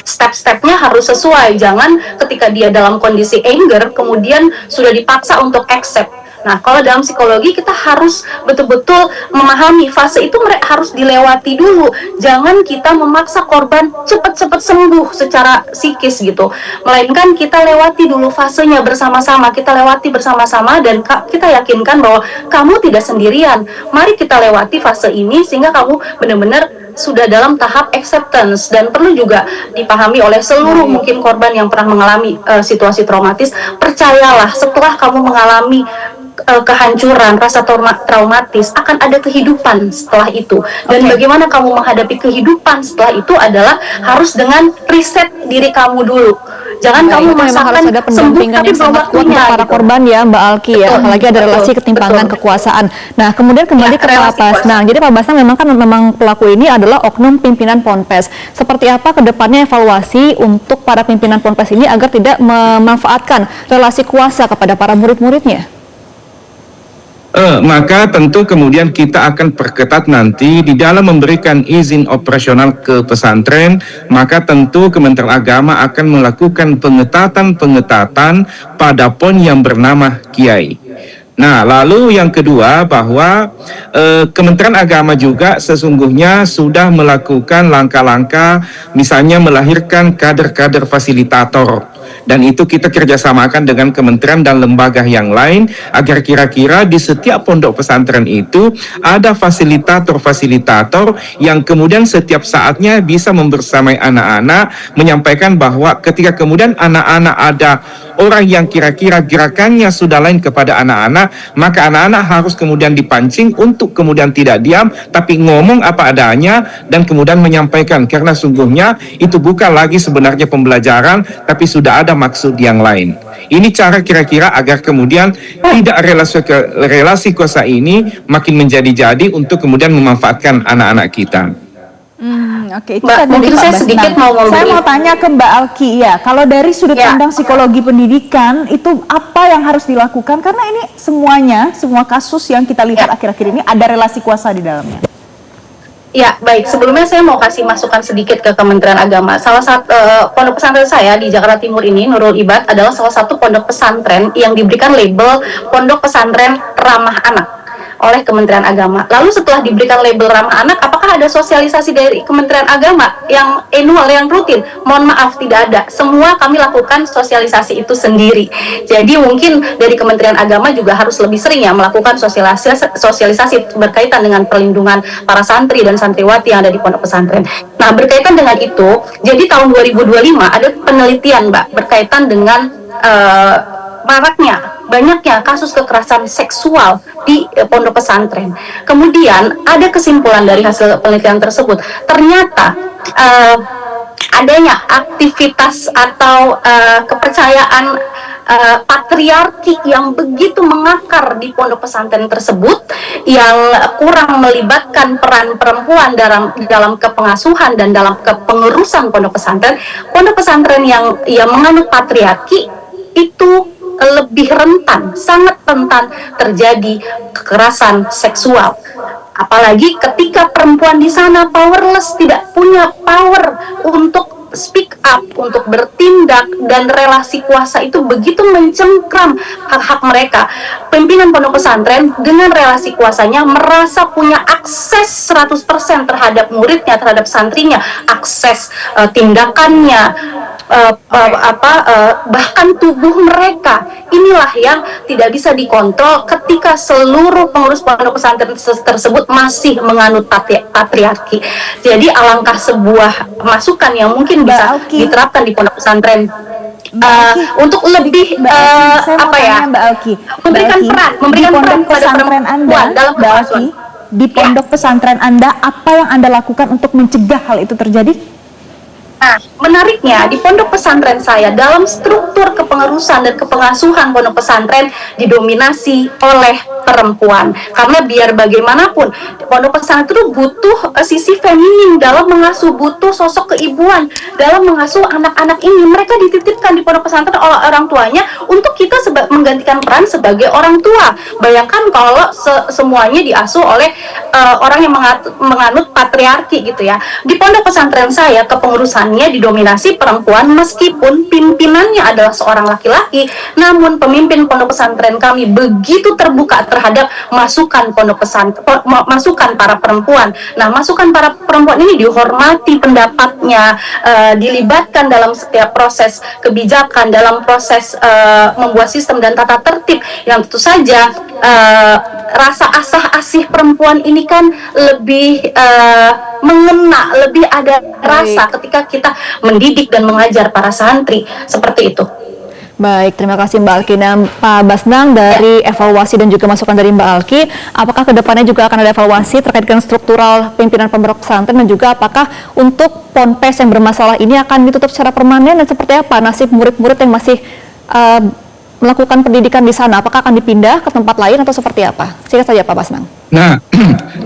step-stepnya harus sesuai. Jangan ketika dia dalam kondisi anger kemudian sudah dipaksa untuk accept. Nah, kalau dalam psikologi kita harus betul-betul memahami fase itu harus dilewati dulu. Jangan kita memaksa korban cepat-cepat sembuh secara psikis gitu. Melainkan kita lewati dulu fasenya bersama-sama, kita lewati bersama-sama dan kita yakinkan bahwa kamu tidak sendirian. Mari kita lewati fase ini sehingga kamu benar-benar sudah dalam tahap acceptance, dan perlu juga dipahami oleh seluruh mungkin korban yang pernah mengalami situasi traumatis. Percayalah, setelah kamu mengalami kehancuran, rasa traumatis, akan ada kehidupan setelah itu. Dan bagaimana kamu menghadapi kehidupan setelah itu adalah harus dengan riset diri kamu dulu. Jangan kamu memaksakan sembuh tapi belum waktunya para korban ya Mbak Alki ya, apalagi ada relasi ketimpangan kekuasaan. Nah, kemudian kembali ke Pak Basnang. Jadi Pak Basnang memang pelaku ini adalah oknum pimpinan Ponpes. Seperti apa kedepannya evaluasi untuk para pimpinan Ponpes ini agar tidak memanfaatkan relasi kuasa kepada para murid-muridnya? Maka tentu kemudian kita akan perketat nanti di dalam memberikan izin operasional ke pesantren, maka tentu Kementerian Agama akan melakukan pengetatan pada pon yang bernama Kiai. Nah, lalu yang kedua bahwa Kementerian Agama juga sesungguhnya sudah melakukan langkah-langkah, misalnya melahirkan kader-kader fasilitator, dan itu kita kerjasamakan dengan kementerian dan lembaga yang lain agar kira-kira di setiap pondok pesantren itu ada fasilitator-fasilitator yang kemudian setiap saatnya bisa membersamai anak-anak, menyampaikan bahwa ketika kemudian anak-anak ada orang yang kira-kira gerakannya sudah lain kepada anak-anak, maka anak-anak harus kemudian dipancing untuk kemudian tidak diam, tapi ngomong apa adanya dan kemudian menyampaikan, karena sungguhnya itu bukan lagi sebenarnya pembelajaran, tapi sudah ada maksud yang lain. Ini cara kira-kira agar kemudian tidak relasi kuasa ini makin menjadi-jadi untuk kemudian memanfaatkan anak-anak kita. Oke, itu Mbak, tadi mungkin Pak saya Basnang. sedikit mau memberi. Saya mau tanya ke Mbak Alki, ya, kalau dari sudut pandang psikologi pendidikan, itu apa yang harus dilakukan? Karena ini semua kasus yang kita lihat akhir-akhir ini ada relasi kuasa di dalamnya. Ya, baik. Sebelumnya saya mau kasih masukan sedikit ke Kementerian Agama. Salah satu pondok pesantren saya di Jakarta Timur ini, Nurul Ibad, adalah salah satu pondok pesantren yang diberikan label pondok pesantren ramah anak oleh Kementerian Agama. Lalu setelah diberikan label ramah anak, apakah ada sosialisasi dari Kementerian Agama yang annual, yang rutin? Mohon maaf, tidak ada. Semua kami lakukan sosialisasi itu sendiri. Jadi mungkin dari Kementerian Agama juga harus lebih sering ya melakukan sosialisasi berkaitan dengan perlindungan para santri dan santriwati yang ada di pondok pesantren. Nah, berkaitan dengan itu, jadi tahun 2025 ada penelitian, Mbak, berkaitan dengan banyaknya kasus kekerasan seksual di pondok pesantren. Kemudian ada kesimpulan dari hasil penelitian tersebut, ternyata adanya aktivitas atau kepercayaan patriarki yang begitu mengakar di pondok pesantren tersebut, yang kurang melibatkan peran perempuan dalam kepengasuhan dan dalam kepengurusan pondok pesantren yang menganut patriarki itu lebih rentan, sangat rentan terjadi kekerasan seksual. Apalagi ketika perempuan di sana powerless, tidak punya power untuk speak up, untuk bertindak, dan relasi kuasa itu begitu mencengkram hak-hak mereka. Pimpinan pondok pesantren dengan relasi kuasanya merasa punya akses 100% terhadap muridnya, terhadap santrinya, akses tindakannya, bahkan tubuh mereka. Inilah yang tidak bisa dikontrol ketika seluruh pengurus pondok pesantren tersebut masih menganut patriarki. Jadi alangkah sebuah masukan yang mungkin bisa diterapkan di pondok pesantren untuk lebih Mbak Alki, memberikan peran kepada perempuan dalam pengasuhan. Di pondok pesantren Anda, apa yang Anda lakukan untuk mencegah hal itu terjadi? Nah, menariknya di pondok pesantren saya, dalam struktur kepengurusan dan kepengasuhan pondok pesantren didominasi oleh perempuan. Karena biar bagaimanapun pondok pesantren itu butuh sisi feminin dalam mengasuh, butuh sosok keibuan dalam mengasuh anak-anak ini. Mereka dititipkan di pondok pesantren oleh orang tuanya untuk kita menggantikan peran sebagai orang tua. Bayangkan kalau semuanya diasuh oleh orang yang menganut patriarki gitu ya. Di pondok pesantren saya, kepengurusan didominasi perempuan, meskipun pimpinannya adalah seorang laki-laki, namun pemimpin pondok pesantren kami begitu terbuka terhadap masukan masukan para perempuan. Nah, masukan para perempuan ini dihormati pendapatnya, dilibatkan dalam setiap proses kebijakan, dalam proses membuat sistem dan tata tertib yang tentu saja rasa asah-asih perempuan ini kan lebih mengena, lebih ada rasa ketika kita mendidik dan mengajar para santri, seperti itu. Baik, terima kasih Mbak Alki. Nah, Pak Basnang, dari evaluasi dan juga masukan dari Mbak Alki, apakah kedepannya juga akan ada evaluasi terkait dengan struktural pimpinan pondok pesantren, dan juga apakah untuk ponpes yang bermasalah ini akan ditutup secara permanen, dan seperti apa nasib murid-murid yang masih melakukan pendidikan di sana? Apakah akan dipindah ke tempat lain atau seperti apa? Silakan saja Pak Basnang. Nah,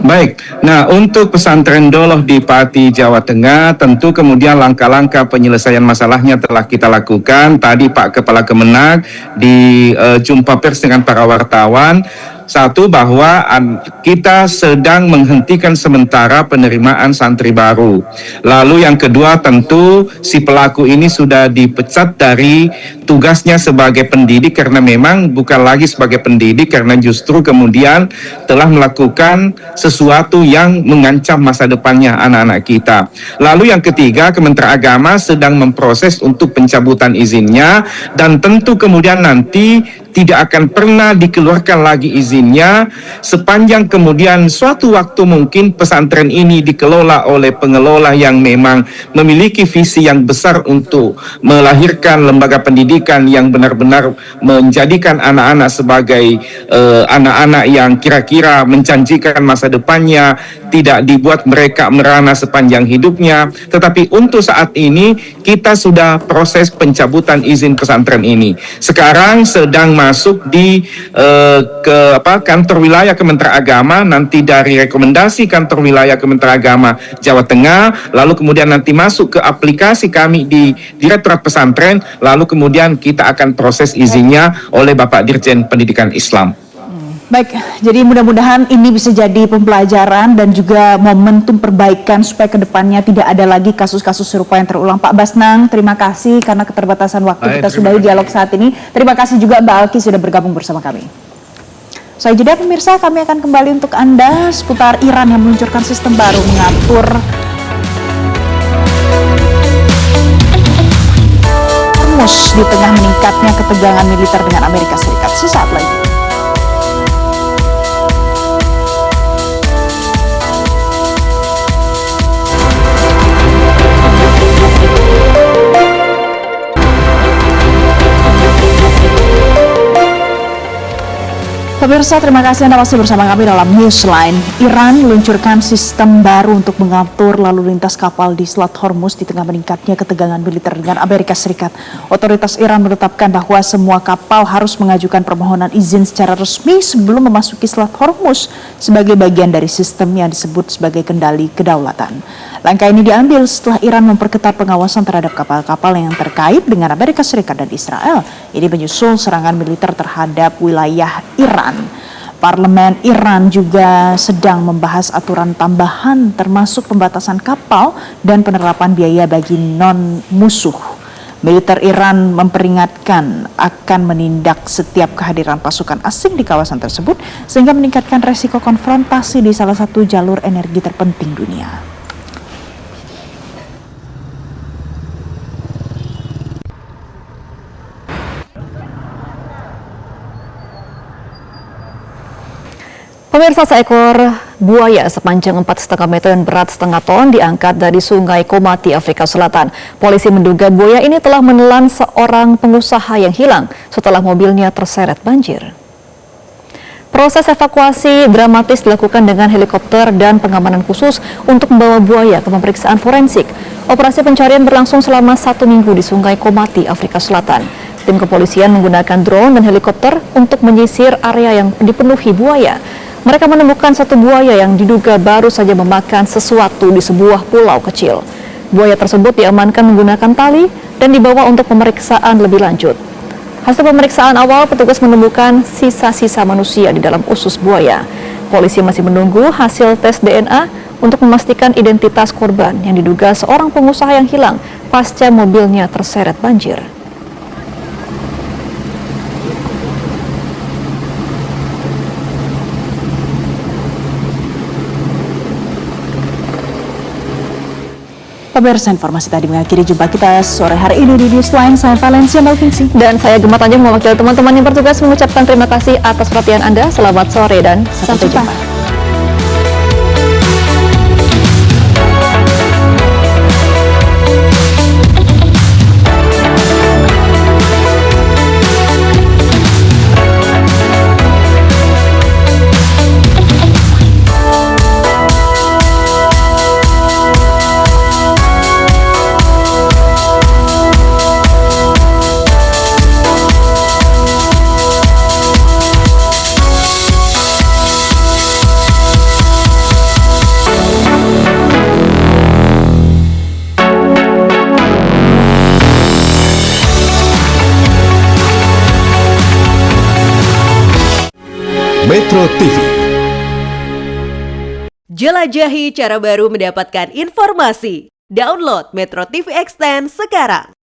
baik. Nah, untuk pesantren Doloh di Pati, Jawa Tengah, tentu kemudian langkah-langkah penyelesaian masalahnya telah kita lakukan. Tadi Pak Kepala Kemenag di jumpa pers dengan para wartawan Satu, bahwa kita sedang menghentikan sementara penerimaan santri baru. Lalu yang kedua, tentu si pelaku ini sudah dipecat dari tugasnya sebagai pendidik karena memang bukan lagi sebagai pendidik, karena justru kemudian telah melakukan sesuatu yang mengancam masa depannya anak-anak kita. Lalu yang ketiga, Kementerian Agama sedang memproses untuk pencabutan izinnya, dan tentu kemudian nanti tidak akan pernah dikeluarkan lagi izinnya sepanjang kemudian suatu waktu mungkin pesantren ini dikelola oleh pengelola yang memang memiliki visi yang besar untuk melahirkan lembaga pendidikan yang benar-benar menjadikan anak-anak sebagai anak-anak yang kira-kira menjanjikan masa depannya, tidak dibuat mereka merana sepanjang hidupnya. Tetapi untuk saat ini kita sudah proses pencabutan izin pesantren ini. Sekarang sedang masuk di kantor wilayah Kementerian Agama, nanti dari rekomendasi kantor wilayah Kementerian Agama Jawa Tengah, lalu kemudian nanti masuk ke aplikasi kami di Direktorat Pesantren, lalu kemudian kita akan proses izinnya oleh Bapak Dirjen Pendidikan Islam. Baik, jadi mudah-mudahan ini bisa jadi pembelajaran dan juga momentum perbaikan supaya kedepannya tidak ada lagi kasus-kasus serupa yang terulang. Pak Basnang, terima kasih karena keterbatasan waktu kita sudahi dialog saat ini. Terima kasih juga Mbak Alki sudah bergabung bersama kami. Saya jeda pemirsa, kami akan kembali untuk Anda seputar Iran yang meluncurkan sistem baru mengatur Hormuz di tengah meningkatnya ketegangan militer dengan Amerika Serikat. Sesaat lagi. Pemirsa, terima kasih Anda masih bersama kami dalam Newsline. Iran meluncurkan sistem baru untuk mengatur lalu lintas kapal di Selat Hormuz di tengah meningkatnya ketegangan militer dengan Amerika Serikat. Otoritas Iran menetapkan bahwa semua kapal harus mengajukan permohonan izin secara resmi sebelum memasuki Selat Hormuz sebagai bagian dari sistem yang disebut sebagai kendali kedaulatan. Langkah ini diambil setelah Iran memperketat pengawasan terhadap kapal-kapal yang terkait dengan Amerika Serikat dan Israel. Ini menyusul serangan militer terhadap wilayah Iran. Parlemen Iran juga sedang membahas aturan tambahan termasuk pembatasan kapal dan penerapan biaya bagi non-musuh. Militer Iran memperingatkan akan menindak setiap kehadiran pasukan asing di kawasan tersebut sehingga meningkatkan resiko konfrontasi di salah satu jalur energi terpenting dunia. Pemirsa, seekor buaya sepanjang 4,5 meter dan berat setengah ton diangkat dari sungai Komati, Afrika Selatan. Polisi menduga buaya ini telah menelan seorang pengusaha yang hilang setelah mobilnya terseret banjir. Proses evakuasi dramatis dilakukan dengan helikopter dan pengamanan khusus untuk membawa buaya ke pemeriksaan forensik. Operasi pencarian berlangsung selama 1 minggu di sungai Komati, Afrika Selatan. Tim kepolisian menggunakan drone dan helikopter untuk menyisir area yang dipenuhi buaya. Mereka menemukan satu buaya yang diduga baru saja memakan sesuatu di sebuah pulau kecil. Buaya tersebut diamankan menggunakan tali dan dibawa untuk pemeriksaan lebih lanjut. Hasil pemeriksaan awal, petugas menemukan sisa-sisa manusia di dalam usus buaya. Polisi masih menunggu hasil tes DNA untuk memastikan identitas korban yang diduga seorang pengusaha yang hilang pasca mobilnya terseret banjir. Pemirsa, informasi tadi mengakhiri jumpa kita sore hari ini di Newsline. Saya Valencia Malvinsi. Dan saya Gemma Tanjung mewakili teman-teman yang bertugas mengucapkan terima kasih atas perhatian Anda. Selamat sore dan sampai jumpa. Metro TV. Jelajahi cara baru mendapatkan informasi. Download Metro TV Extend sekarang.